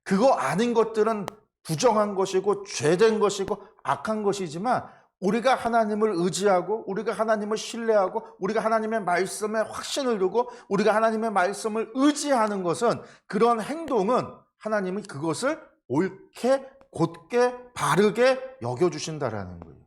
S1: 그거 아닌 것들은 부정한 것이고 죄된 것이고 악한 것이지만 우리가 하나님을 의지하고 우리가 하나님을 신뢰하고 우리가 하나님의 말씀에 확신을 두고 우리가 하나님의 말씀을 의지하는 것은, 그런 행동은 하나님이 그것을 옳게 곧게 바르게 여겨주신다라는 거예요.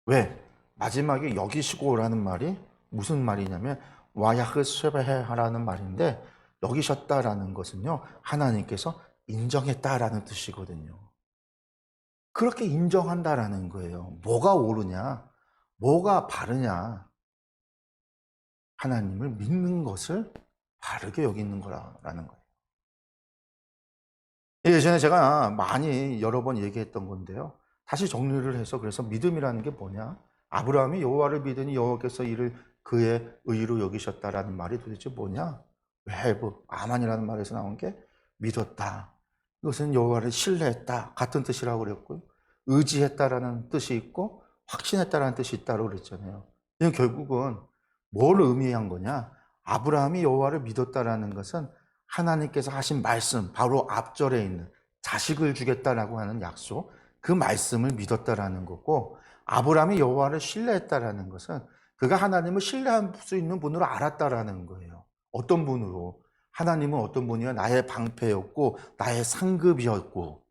S1: 왜? 마지막에 여기시고라는 말이 무슨 말이냐면 와야흐 쉐베헤라는 말인데, 여기셨다라는 것은요, 하나님께서 인정했다라는 뜻이거든요. 그렇게 인정한다라는 거예요. 뭐가 옳으냐, 뭐가 바르냐, 하나님을 믿는 것을 바르게 여기는 거라는 거예요. 예전에 제가 많이 여러 번 얘기했던 건데요, 다시 정리를 해서, 그래서 믿음이라는 게 뭐냐, 아브라함이 여호와를 믿으니 여호와께서 이를 그의 의로 여기셨다라는 말이 도대체 뭐냐, 웨브 아만이라는 말에서 나온 게 믿었다, 이것은 여호와를 신뢰했다 같은 뜻이라고 그랬고요, 의지했다라는 뜻이 있고 확신했다라는 뜻이 있다고 그랬잖아요. 이건 결국은 뭘 의미한 거냐, 아브라함이 여호와를 믿었다라는 것은 하나님께서 하신 말씀, 바로 앞절에 있는 자식을 주겠다라고 하는 약속, 그 말씀을 믿었다라는 거고, 아브라함이 여호와를 신뢰했다라는 것은 그가 하나님을 신뢰할 수 있는 분으로 알았다라는 거예요. 어떤 분으로? 하나님은 어떤 분이요? 나의 방패였고 나의 상급이었고,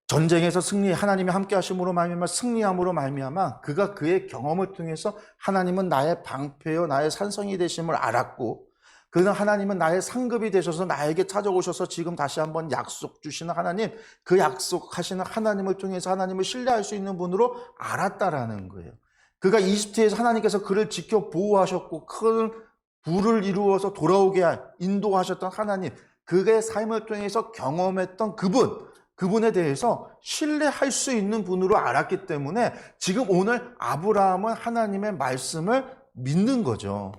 S1: 전쟁에서 하나님이 함께 하심으로 말미암아 승리함으로 말미암아 그가 그의 경험을 통해서 하나님은 나의 방패요 나의 산성이 되심을 알았고, 그는 하나님은 나의 상급이 되셔서 나에게 찾아오셔서 지금 다시 한번 약속 주시는 하나님, 그 약속하시는 하나님을 통해서 하나님을 신뢰할 수 있는 분으로 알았다라는 거예요. 그가 이집트에서 하나님께서 그를 지켜 보호하셨고 큰 부를 이루어서 돌아오게 인도하셨던 하나님, 그의 삶을 통해서 경험했던 그분에 대해서 신뢰할 수 있는 분으로 알았기 때문에 지금 오늘 아브라함은 하나님의 말씀을 믿는 거죠.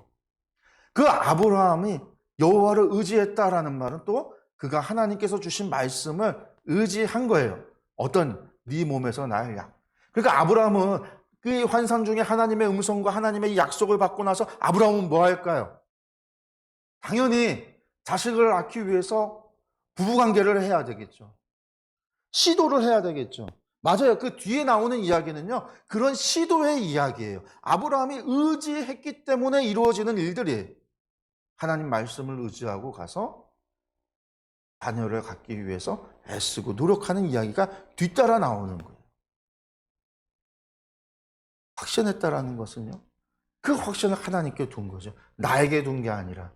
S1: 그 아브라함이 여호와를 의지했다라는 말은 또 그가 하나님께서 주신 말씀을 의지한 거예요. 어떤? 네 몸에서 나의 약. 그러니까 아브라함은 그 환상 중에 하나님의 음성과 하나님의 약속을 받고 나서 아브라함은 뭐 할까요? 당연히 자식을 낳기 위해서 부부관계를 해야 되겠죠. 시도를 해야 되겠죠. 맞아요. 그 뒤에 나오는 이야기는요, 그런 시도의 이야기예요. 아브라함이 의지했기 때문에 이루어지는 일들이에요. 하나님 말씀을 의지하고 가서 자녀를 갖기 위해서 애쓰고 노력하는 이야기가 뒤따라 나오는 거예요. 확신했다라는 것은요, 그 확신을 하나님께 둔 거죠. 나에게 둔 게 아니라,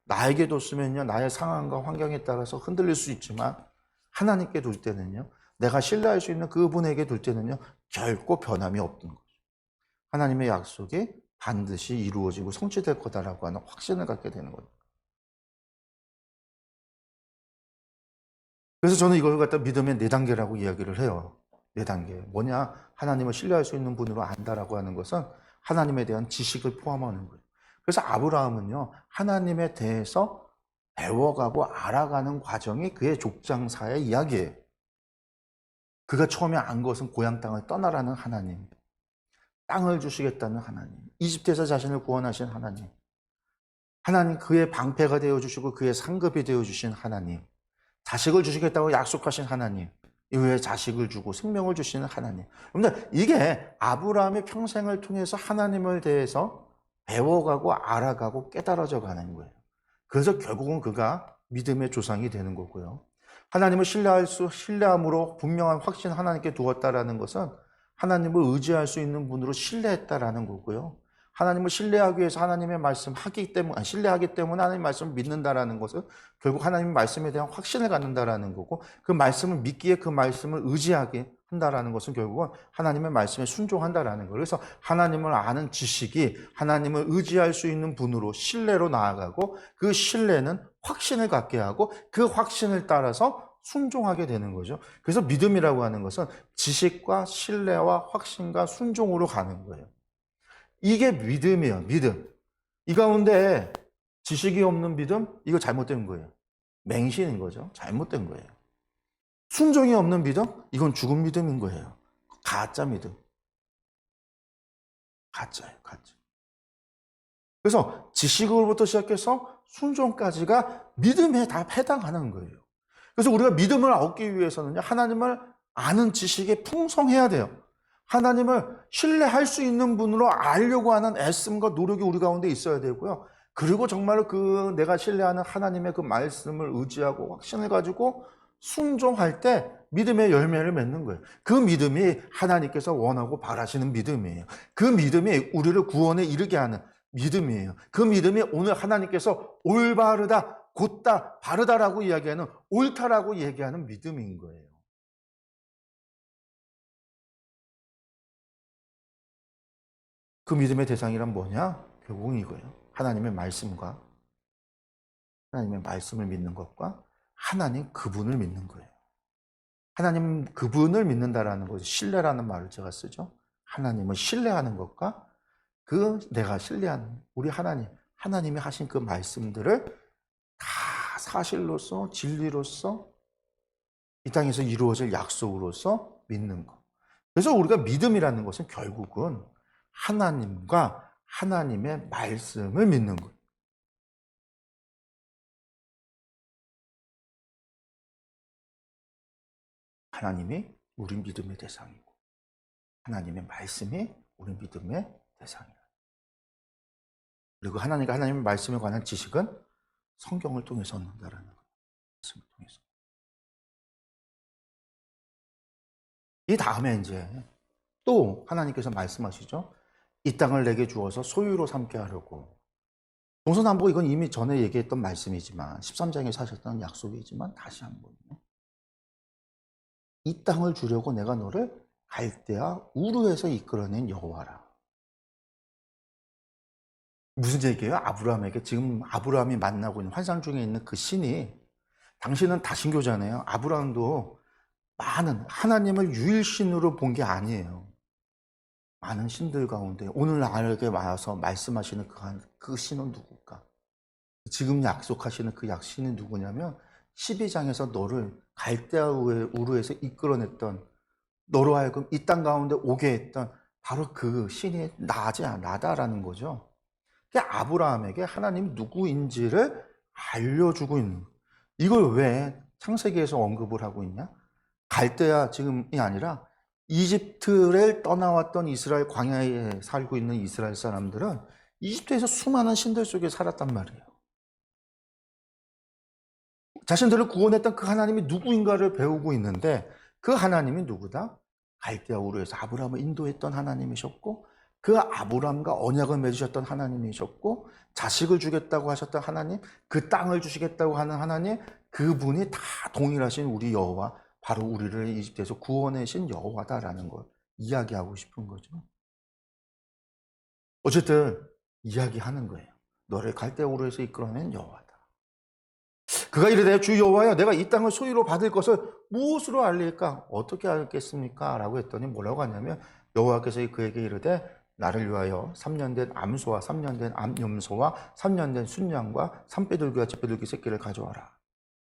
S1: 나에게 뒀으면요, 나의 상황과 환경에 따라서 흔들릴 수 있지만 하나님께 둘 때는요, 내가 신뢰할 수 있는 그분에게 둘 때는요, 결코 변함이 없는 거죠. 하나님의 약속이 반드시 이루어지고 성취될 거다라고 하는 확신을 갖게 되는 거죠. 그래서 저는 이걸 갖다 믿음의 4단계라고 이야기를 해요. 4단계. 뭐냐? 하나님을 신뢰할 수 있는 분으로 안다라고 하는 것은 하나님에 대한 지식을 포함하는 거예요. 그래서 아브라함은요, 하나님에 대해서 배워가고 알아가는 과정이 그의 족장사의 이야기예요. 그가 처음에 안 것은 고향 땅을 떠나라는 하나님, 땅을 주시겠다는 하나님, 이집트에서 자신을 구원하신 하나님, 하나님 그의 방패가 되어주시고 그의 상급이 되어주신 하나님, 자식을 주시겠다고 약속하신 하나님, 이후에 자식을 주고 생명을 주시는 하나님. 여러분들, 이게 아브라함의 평생을 통해서 하나님을 대해서 배워가고 알아가고 깨달아져 가는 거예요. 그래서 결국은 그가 믿음의 조상이 되는 거고요. 하나님을 신뢰함으로 분명한 확신 하나님께 두었다라는 것은 하나님을 의지할 수 있는 분으로 신뢰했다라는 거고요. 하나님을 신뢰하기 위해서 하나님의 말씀 신뢰하기 때문에 하나님의 말씀을 믿는다라는 것은 결국 하나님의 말씀에 대한 확신을 갖는다라는 거고, 그 말씀을 믿기에 그 말씀을 의지하게 한다라는 것은 결국은 하나님의 말씀에 순종한다라는 거예요. 그래서 하나님을 아는 지식이 하나님을 의지할 수 있는 분으로 신뢰로 나아가고, 그 신뢰는 확신을 갖게 하고 그 확신을 따라서 순종하게 되는 거죠. 그래서 믿음이라고 하는 것은 지식과 신뢰와 확신과 순종으로 가는 거예요. 이게 믿음이에요. 믿음. 이 가운데 지식이 없는 믿음, 이거 잘못된 거예요. 맹신인 거죠. 잘못된 거예요. 순종이 없는 믿음, 이건 죽은 믿음인 거예요. 가짜 믿음. 가짜예요. 가짜. 그래서 지식으로부터 시작해서 순종까지가 믿음에 다 해당하는 거예요. 그래서 우리가 믿음을 얻기 위해서는 하나님을 아는 지식에 풍성해야 돼요. 하나님을 신뢰할 수 있는 분으로 알려고 하는 애씀과 노력이 우리 가운데 있어야 되고요. 그리고 정말로 그 내가 신뢰하는 하나님의 그 말씀을 의지하고 확신을 가지고 순종할 때 믿음의 열매를 맺는 거예요. 그 믿음이 하나님께서 원하고 바라시는 믿음이에요. 그 믿음이 우리를 구원에 이르게 하는 믿음이에요. 그 믿음이 오늘 하나님께서 올바르다, 곧다, 바르다라고 이야기하는, 옳다라고 얘기하는 믿음인 거예요. 그 믿음의 대상이란 뭐냐? 결국은 이거예요. 하나님의 말씀과 하나님의 말씀을 믿는 것과 하나님 그분을 믿는 거예요. 하나님 그분을 믿는다라는 것이 신뢰라는 말을 제가 쓰죠. 하나님을 신뢰하는 것과 그 내가 신뢰하는 우리 하나님이 하신 그 말씀들을 다 사실로서 진리로서 이 땅에서 이루어질 약속으로서 믿는 것. 그래서 우리가 믿음이라는 것은 결국은 하나님과 하나님의 말씀을 믿는 거예요. 하나님이 우리 믿음의 대상이고 하나님의 말씀이 우리 믿음의 대상이에요. 그리고 하나님의 말씀에 관한 지식은 성경을 통해서 얻는다라는 거예요. 말씀을 통해서. 이 다음에 이제 또 하나님께서 말씀하시죠. 이 땅을 내게 주어서 소유로 삼게 하려고. 동서남북 이건 이미 전에 얘기했던 말씀이지만 13장에서 하셨던 약속이지만 다시 한번 이 땅을 주려고 내가 너를 갈대아 우르에서 이끌어낸 여호와라. 무슨 얘기예요? 아브라함에게 지금 아브라함이 만나고 있는 환상 중에 있는 그 신이, 당신은 다신교잖아요. 아브라함도 많은 하나님을 유일신으로 본 게 아니에요. 많은 신들 가운데 오늘 나에게 와서 말씀하시는 그 신은 누굴까? 지금 약속하시는 그 약신이 누구냐면 12장에서 너를 갈대아 우르에서 이끌어냈던, 너로 하여금 이 땅 가운데 오게 했던 바로 그 신이 나다라는 거죠. 아브라함에게 하나님이 누구인지를 알려주고 있는 거예요. 이걸 왜 창세기에서 언급을 하고 있냐? 갈대아 지금이 아니라 이집트를 떠나왔던 이스라엘 광야에 살고 있는 이스라엘 사람들은 이집트에서 수많은 신들 속에 살았단 말이에요. 자신들을 구원했던 그 하나님이 누구인가를 배우고 있는데 그 하나님이 누구다? 갈대아 우르에서 아브라함을 인도했던 하나님이셨고, 그 아브라함과 언약을 맺으셨던 하나님이셨고, 자식을 주겠다고 하셨던 하나님, 그 땅을 주시겠다고 하는 하나님, 그분이 다 동일하신 우리 여호와, 바로 우리를 이집트에서 구원하신 여호와다라는 걸 이야기하고 싶은 거죠. 어쨌든 이야기하는 거예요. 너를 갈대아 우르에서 이끌어낸 여호와다. 그가 이르되 주 여호와여, 내가 이 땅을 소유로 받을 것을 무엇으로 알릴까? 어떻게 알겠습니까? 라고 했더니 뭐라고 하냐면 여호와께서 그에게 이르되 나를 위하여 3년 된 암소와 3년 된 암염소와 3년 된 순양과 산비둘기와 잿비둘기 새끼를 가져와라.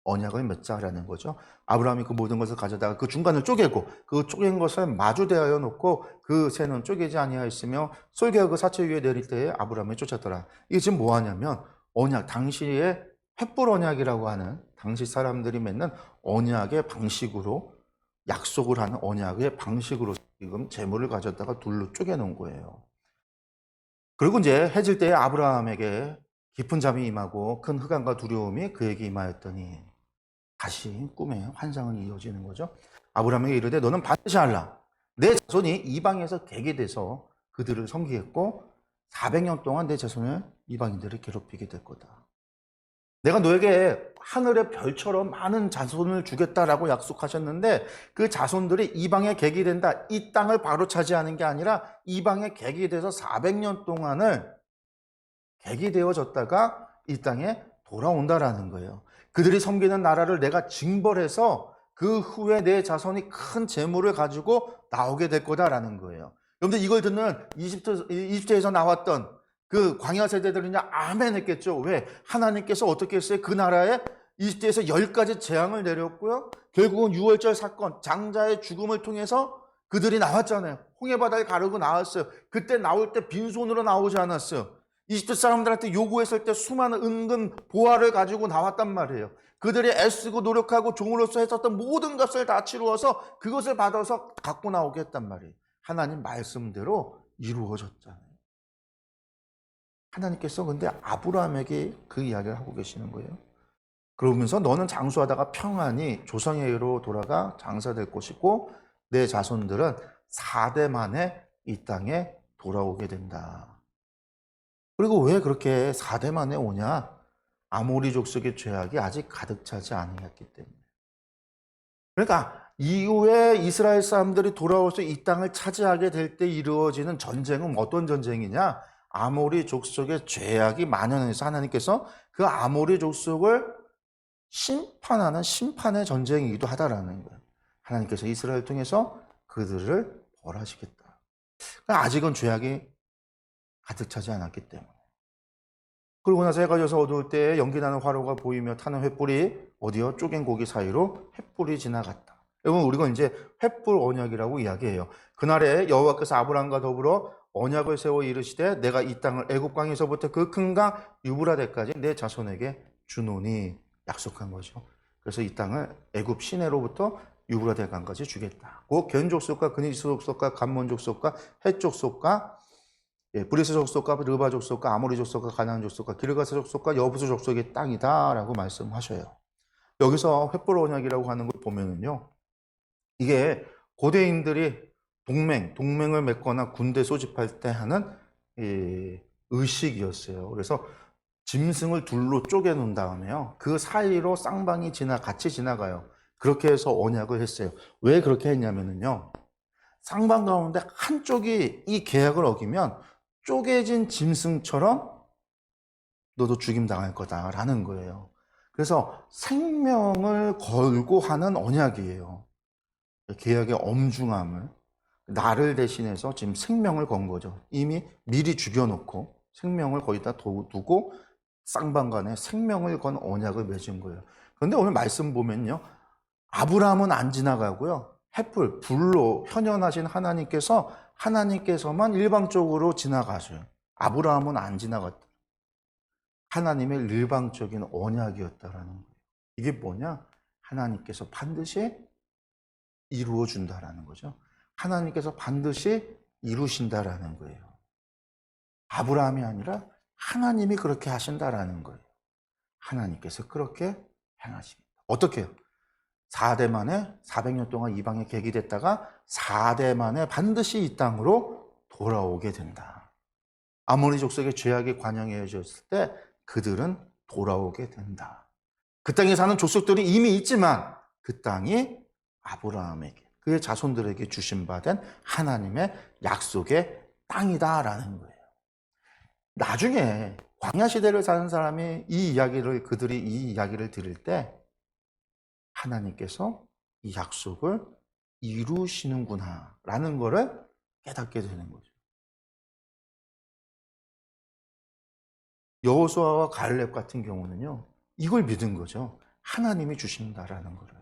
S1: 언약을 맺자라는 거죠. 아브라함이 그 모든 것을 가져다가 그 중간을 쪼개고 그 쪼갠 것을 마주대하여 놓고 그 새는 쪼개지 아니하였으며 솔개가 그 사체 위에 내릴 때에 아브라함이 쫓았더라. 이게 지금 뭐 하냐면 언약, 당시의 횃불 언약이라고 하는 당시 사람들이 맺는 언약의 방식으로, 약속을 하는 언약의 방식으로 지금 재물을 가져다가 둘로 쪼개놓은 거예요. 그리고 이제 해질 때에 아브라함에게 깊은 잠이 임하고 큰 흑암과 두려움이 그에게 임하였더니 다시 꿈에 환상은 이어지는 거죠. 아브라함에게 이르되 너는 반드시 알라. 내 자손이 이방에서 객이 돼서 그들을 섬기겠고 400년 동안 내 자손을 이방인들을 괴롭히게 될 거다. 내가 너에게 하늘의 별처럼 많은 자손을 주겠다라고 약속하셨는데 그 자손들이 이방의 객이 된다. 이 땅을 바로 차지하는 게 아니라 이방의 객이 돼서 400년 동안을 객이 되어졌다가 이 땅에 돌아온다라는 거예요. 그들이 섬기는 나라를 내가 징벌해서 그 후에 내 자손이 큰 재물을 가지고 나오게 될 거다라는 거예요. 여러분들 이걸 듣는 이집트에서 나왔던 그 광야 세대들은요 아멘 했겠죠. 왜? 하나님께서 어떻게 했어요? 그 나라에 이집트에서 10가지 재앙을 내렸고요. 결국은 6월절 사건, 장자의 죽음을 통해서 그들이 나왔잖아요. 홍해바다를 가르고 나왔어요. 그때 나올 때 빈손으로 나오지 않았어요. 이집트 사람들한테 요구했을 때 수많은 은근 보화를 가지고 나왔단 말이에요. 그들이 애쓰고 노력하고 종으로서 했었던 모든 것을 다 치루어서 그것을 받아서 갖고 나오게 했단 말이에요. 하나님 말씀대로 이루어졌잖아요. 하나님께서 근데 아브라함에게 그 이야기를 하고 계시는 거예요. 그러면서 너는 장수하다가 평안히 조상에게로 돌아가 장사될 것이고 내 자손들은 4대 만에 이 땅에 돌아오게 된다. 그리고 왜 그렇게 4대 만에 오냐? 아모리 족속의 죄악이 아직 가득 차지 않았기 때문에. 그러니까 이후에 이스라엘 사람들이 돌아와서 이 땅을 차지하게 될 때 이루어지는 전쟁은 어떤 전쟁이냐? 아모리 족속의 죄악이 만연해서 하나님께서 그 아모리 족속을 심판하는 심판의 전쟁이기도 하다라는 거예요. 하나님께서 이스라엘을 통해서 그들을 벌하시겠다. 그러니까 아직은 죄악이 가득 차지 않았기 때문에. 그러고 나서 해가 져서 어두울 때 연기나는 화로가 보이며 타는 횃불이 어디요? 쪼갠 고기 사이로 횃불이 지나갔다. 여러분 우리가 이제 횃불 언약이라고 이야기해요. 그날에 여호와께서 아브라함과 더불어 언약을 세워 이르시되 내가 이 땅을 애굽 강에서부터 그 큰 강 유브라데까지 내 자손에게 주노니 약속한 거죠. 그래서 이 땅을 애굽 시내로부터 유브라데 강까지 주겠다. 곧 견 족속과 그니스 족속과 감몬 족속과 헷 족속과 브리스 족속과 르바 족속과 아모리 족속과 가나안 족속과 기르가스 족속과 여부수 족속의 땅이다라고 말씀하셔요. 여기서 횃불 언약이라고 하는 걸 보면은요, 이게 고대인들이 동맹을 맺거나 군대 소집할 때 하는 의식이었어요. 그래서 짐승을 둘로 쪼개 놓은 다음에요, 그 사이로 쌍방이 같이 지나가요. 그렇게 해서 언약을 했어요. 왜 그렇게 했냐면요, 쌍방 가운데 한쪽이 이 계약을 어기면 쪼개진 짐승처럼 너도 죽임 당할 거다라는 거예요. 그래서 생명을 걸고 하는 언약이에요. 계약의 엄중함을, 나를 대신해서 지금 생명을 건 거죠. 이미 미리 죽여놓고 생명을 거기다 두고 쌍방 간에 생명을 건 언약을 맺은 거예요. 그런데 오늘 말씀 보면요, 아브라함은 안 지나가고요, 횃불, 불로 현현하신 하나님께서만 일방적으로 지나가셔요. 아브라함은 안 지나갔다. 하나님의 일방적인 언약이었다라는 거예요. 이게 뭐냐? 하나님께서 반드시 이루어 준다라는 거죠. 하나님께서 반드시 이루신다라는 거예요. 아브라함이 아니라 하나님이 그렇게 하신다라는 거예요. 하나님께서 그렇게 행하십니다. 어떻게 해요? 4대 만에 400년 동안 이방에 객이 됐다가 4대 만에 반드시 이 땅으로 돌아오게 된다. 아모리 족속의 죄악이 관영해졌을 때 그들은 돌아오게 된다. 그 땅에 사는 족속들이 이미 있지만 그 땅이 아브라함에게, 그의 자손들에게 주신 바 된 하나님의 약속의 땅이다라는 거예요. 나중에 광야 시대를 사는 사람이 그들이 이 이야기를 들을 때 하나님께서 이 약속을 이루시는구나 라는 거를 깨닫게 되는 거죠. 여호수아와 갈렙 같은 경우는요, 이걸 믿은 거죠. 하나님이 주신다라는 거를.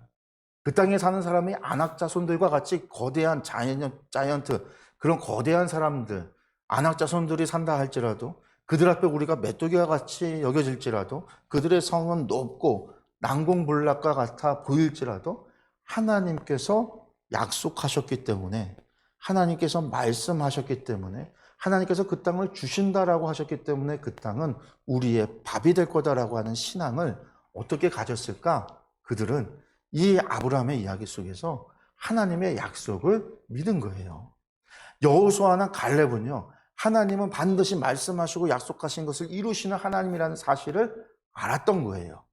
S1: 그 땅에 사는 사람이 아낙 자손들과 같이 거대한 자이언트, 그런 거대한 사람들, 아낙 자손들이 산다 할지라도, 그들 앞에 우리가 메뚜기와 같이 여겨질지라도, 그들의 성은 높고 난공불락과 같아 보일지라도 하나님께서 약속하셨기 때문에, 하나님께서 말씀하셨기 때문에, 하나님께서 그 땅을 주신다라고 하셨기 때문에 그 땅은 우리의 밥이 될 거다라고 하는 신앙을 어떻게 가졌을까? 그들은 이 아브라함의 이야기 속에서 하나님의 약속을 믿은 거예요. 여호수아나 갈렙은요, 하나님은 반드시 말씀하시고 약속하신 것을 이루시는 하나님이라는 사실을 알았던 거예요.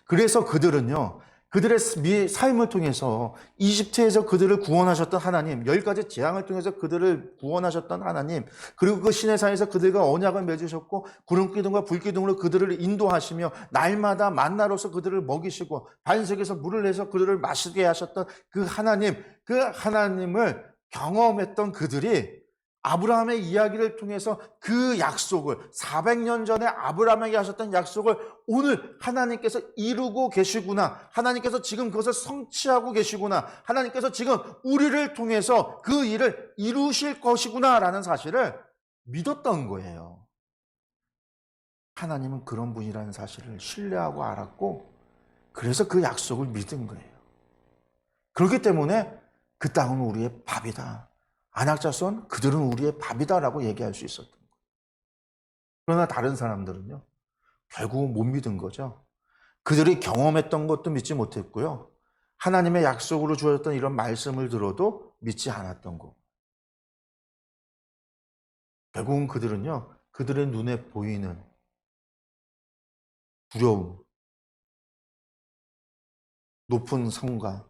S1: 그래서 그들은요, 그들의 삶을 통해서 이집트에서 그들을 구원하셨던 하나님, 10가지 재앙을 통해서 그들을 구원하셨던 하나님, 그리고 그 시내산에서 그들과 언약을 맺으셨고 구름기둥과 불기둥으로 그들을 인도하시며 날마다 만나로서 그들을 먹이시고 반석에서 물을 내서 그들을 마시게 하셨던 그 하나님을 경험했던 그들이 아브라함의 이야기를 통해서 그 약속을 400년 전에 아브라함에게 하셨던 약속을 오늘 하나님께서 이루고 계시구나. 하나님께서 지금 그것을 성취하고 계시구나. 하나님께서 지금 우리를 통해서 그 일을 이루실 것이구나 라는 사실을 믿었던 거예요. 하나님은 그런 분이라는 사실을 신뢰하고 알았고 그래서 그 약속을 믿은 거예요. 그렇기 때문에 그 땅은 우리의 밥이다. 안악자손 그들은 우리의 밥이다라고 얘기할 수 있었던 거예요. 그러나 다른 사람들은요. 결국은 못 믿은 거죠. 그들이 경험했던 것도 믿지 못했고요. 하나님의 약속으로 주어졌던 이런 말씀을 들어도 믿지 않았던 거. 결국은 그들은요. 그들의 눈에 보이는 두려움, 높은 성과,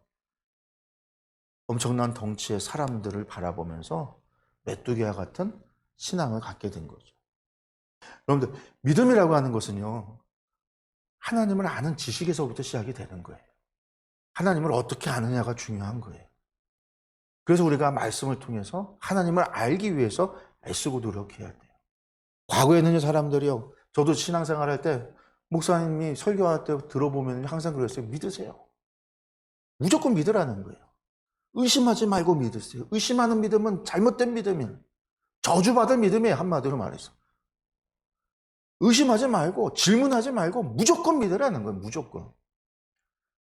S1: 엄청난 덩치의 사람들을 바라보면서 메뚜기와 같은 신앙을 갖게 된 거죠. 여러분들, 믿음이라고 하는 것은요. 하나님을 아는 지식에서부터 시작이 되는 거예요. 하나님을 어떻게 아느냐가 중요한 거예요. 그래서 우리가 말씀을 통해서 하나님을 알기 위해서 애쓰고 노력해야 돼요. 과거에는 사람들이요. 저도 신앙생활 할 때 목사님이 설교할 때 들어보면 항상 그랬어요. 믿으세요. 무조건 믿으라는 거예요. 의심하지 말고 믿으세요. 의심하는 믿음은 잘못된 믿음이에요. 저주받을 믿음이에요. 한마디로 말해서. 의심하지 말고 질문하지 말고 무조건 믿으라는 거예요. 무조건.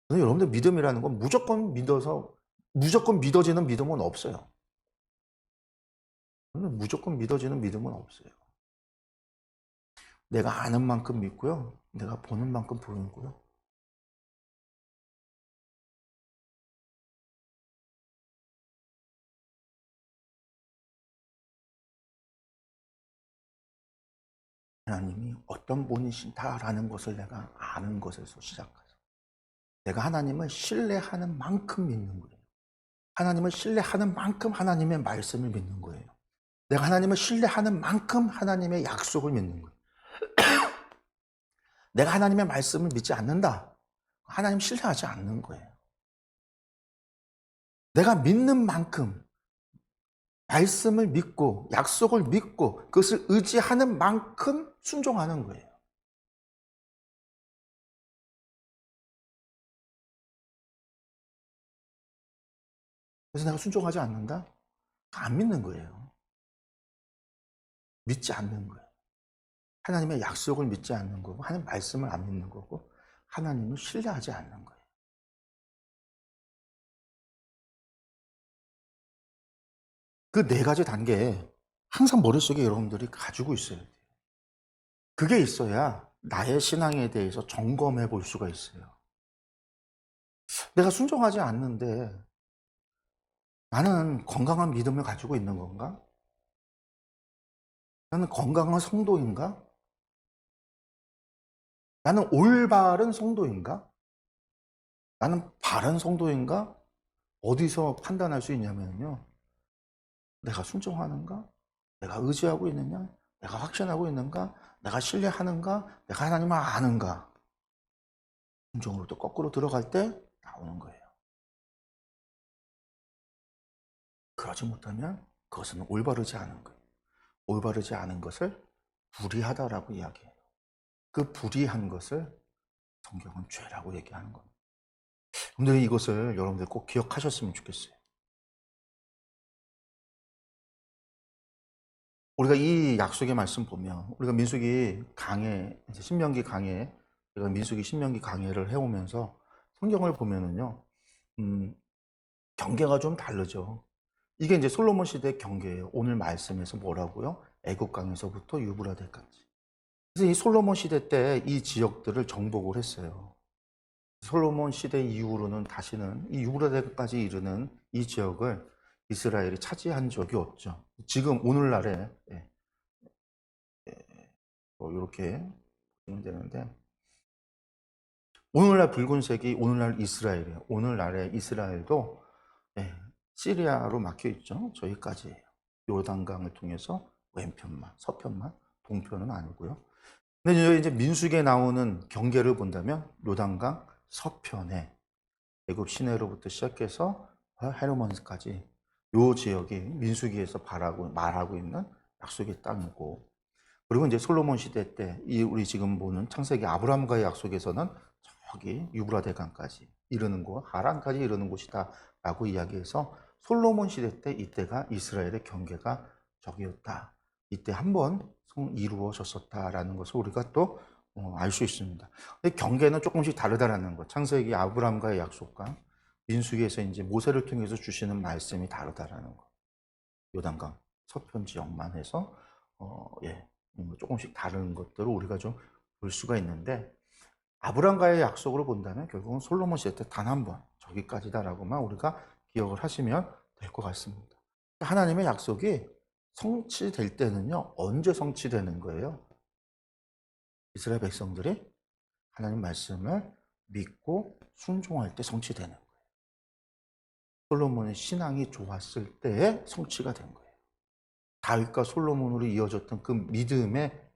S1: 여러분들 믿음이라는 건 무조건 믿어지는 믿음은 없어요. 무조건 믿어지는 믿음은 없어요. 내가 아는 만큼 믿고요. 내가 보는 만큼 보는고요. 하나님이 어떤 분이신다라는 것을 내가 아는 것에서 시작해서 내가 하나님을 신뢰하는 만큼 믿는 거예요. 하나님을 신뢰하는 만큼 하나님의 말씀을 믿는 거예요. 내가 하나님을 신뢰하는 만큼 하나님의 약속을 믿는 거예요. 내가 하나님의 말씀을 믿지 않는다. 하나님 신뢰하지 않는 거예요. 내가 믿는 만큼 말씀을 믿고 약속을 믿고 그것을 의지하는 만큼 순종하는 거예요. 그래서 내가 순종하지 않는다? 안 믿는 거예요. 믿지 않는 거예요. 하나님의 약속을 믿지 않는 거고 하나님 말씀을 안 믿는 거고 하나님을 신뢰하지 않는 거예요. 그 4가지 단계에 항상 머릿속에 여러분들이 가지고 있어야 돼요. 그게 있어야 나의 신앙에 대해서 점검해 볼 수가 있어요. 내가 순종하지 않는데 나는 건강한 믿음을 가지고 있는 건가? 나는 건강한 성도인가? 나는 올바른 성도인가? 나는 바른 성도인가? 어디서 판단할 수 있냐면요. 내가 순종하는가? 내가 의지하고 있느냐? 내가 확신하고 있는가? 내가 신뢰하는가? 내가 하나님을 아는가? 순종으로부터 거꾸로 들어갈 때 나오는 거예요. 그러지 못하면 그것은 올바르지 않은 거예요. 올바르지 않은 것을 불의하다라고 이야기해요. 그 불의한 것을 성경은 죄라고 얘기하는 겁니다. 여러분들이 이것을 여러분들 꼭 기억하셨으면 좋겠어요. 우리가 이 약속의 말씀 보면 우리가 민수기 강해, 신명기 강해, 우리가 민수기 신명기 강해를 해오면서 성경을 보면은요, 경계가 좀 다르죠. 이게 이제 솔로몬 시대 경계예요. 오늘 말씀에서 뭐라고요? 애국강에서부터 유브라데까지. 그래서 이 솔로몬 시대 때 이 지역들을 정복을 했어요. 솔로몬 시대 이후로는 다시는 이 유브라데까지 이르는 이 지역을 이스라엘이 차지한 적이 없죠. 지금 오늘날에 이렇게 보면 되는데, 오늘날 붉은색이 오늘날 이스라엘이에요. 오늘날의 이스라엘도 시리아로 막혀 있죠. 저기까지예요. 요단강을 통해서 왼편만, 서편만, 동편은 아니고요. 근데 이제 민수기에 나오는 경계를 본다면 요단강 서편에 애굽 시내로부터 시작해서 헤르몬까지 요 지역이 민수기에서 말하고 있는 약속의 땅이고, 그리고 이제 솔로몬 시대 때 이 우리 지금 보는 창세기 아브라함과의 약속에서는 저기 유브라데강까지 이르는 곳, 하란까지 이르는 곳이다라고 이야기해서 솔로몬 시대 때 이때가 이스라엘의 경계가 저기였다. 이때 한번 이루어졌었다라는 것을 우리가 또 알 수 있습니다. 근데 경계는 조금씩 다르다라는 것. 창세기 아브라함과의 약속과 민수기에서 이제 모세를 통해서 주시는 말씀이 다르다라는 것. 요단강 서편 지역만 해서 조금씩 다른 것들을 우리가 좀 볼 수가 있는데, 아브라함과의 약속으로 본다면 결국은 솔로몬 시대 때 단 한 번 저기까지다라고만 우리가 기억을 하시면 될 것 같습니다. 하나님의 약속이 성취될 때는요, 언제 성취되는 거예요? 이스라엘 백성들이 하나님 말씀을 믿고 순종할 때 성취되는 거예요. 솔로몬의 신앙이 좋았을 때에 성취가 된 거예요. 다윗과 솔로몬으로 이어졌던 그 믿음의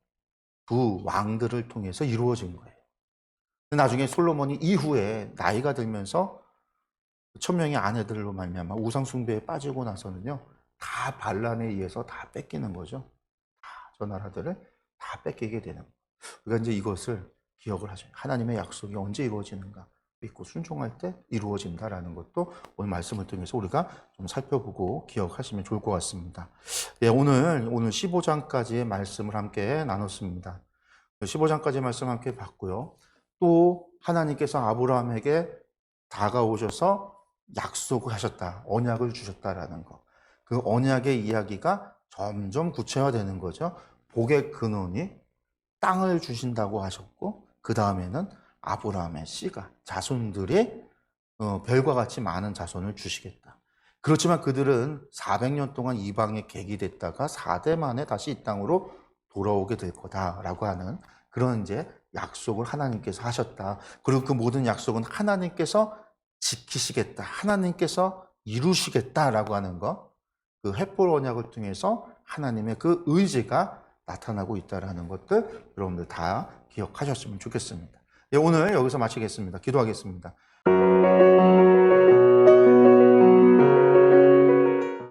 S1: 두 왕들을 통해서 이루어진 거예요. 나중에 솔로몬이 이후에 나이가 들면서 1000명의 아내들로 말미암아 우상 숭배에 빠지고 나서는요, 다 반란에 의해서 다 뺏기는 거죠. 다 저 나라들을 다 뺏기게 되는 거예요. 우리가 이제 이것을 기억을 하죠. 하나님의 약속이 언제 이루어지는가? 믿고 순종할 때 이루어진다라는 것도 오늘 말씀을 통해서 우리가 좀 살펴보고 기억하시면 좋을 것 같습니다. 오늘 15장까지의 말씀을 함께 나눴습니다. 15장까지의 말씀 함께 봤고요. 또 하나님께서 아브라함에게 다가오셔서 약속을 하셨다. 언약을 주셨다라는 것. 그 언약의 이야기가 점점 구체화되는 거죠. 복의 근원이 땅을 주신다고 하셨고, 그 다음에는 아브라함의 씨가, 자손들이 별과 같이 많은 자손을 주시겠다. 그렇지만 그들은 400년 동안 이방에 객이됐다가 4대 만에 다시 이 땅으로 돌아오게 될 거다라고 하는 그런 이제 약속을 하나님께서 하셨다. 그리고 그 모든 약속은 하나님께서 지키시겠다. 하나님께서 이루시겠다라고 하는 것. 그 헷볼 언약을 통해서 하나님의 그 의지가 나타나고 있다는 것들 여러분들 다 기억하셨으면 좋겠습니다. 오늘 여기서 마치겠습니다. 기도하겠습니다.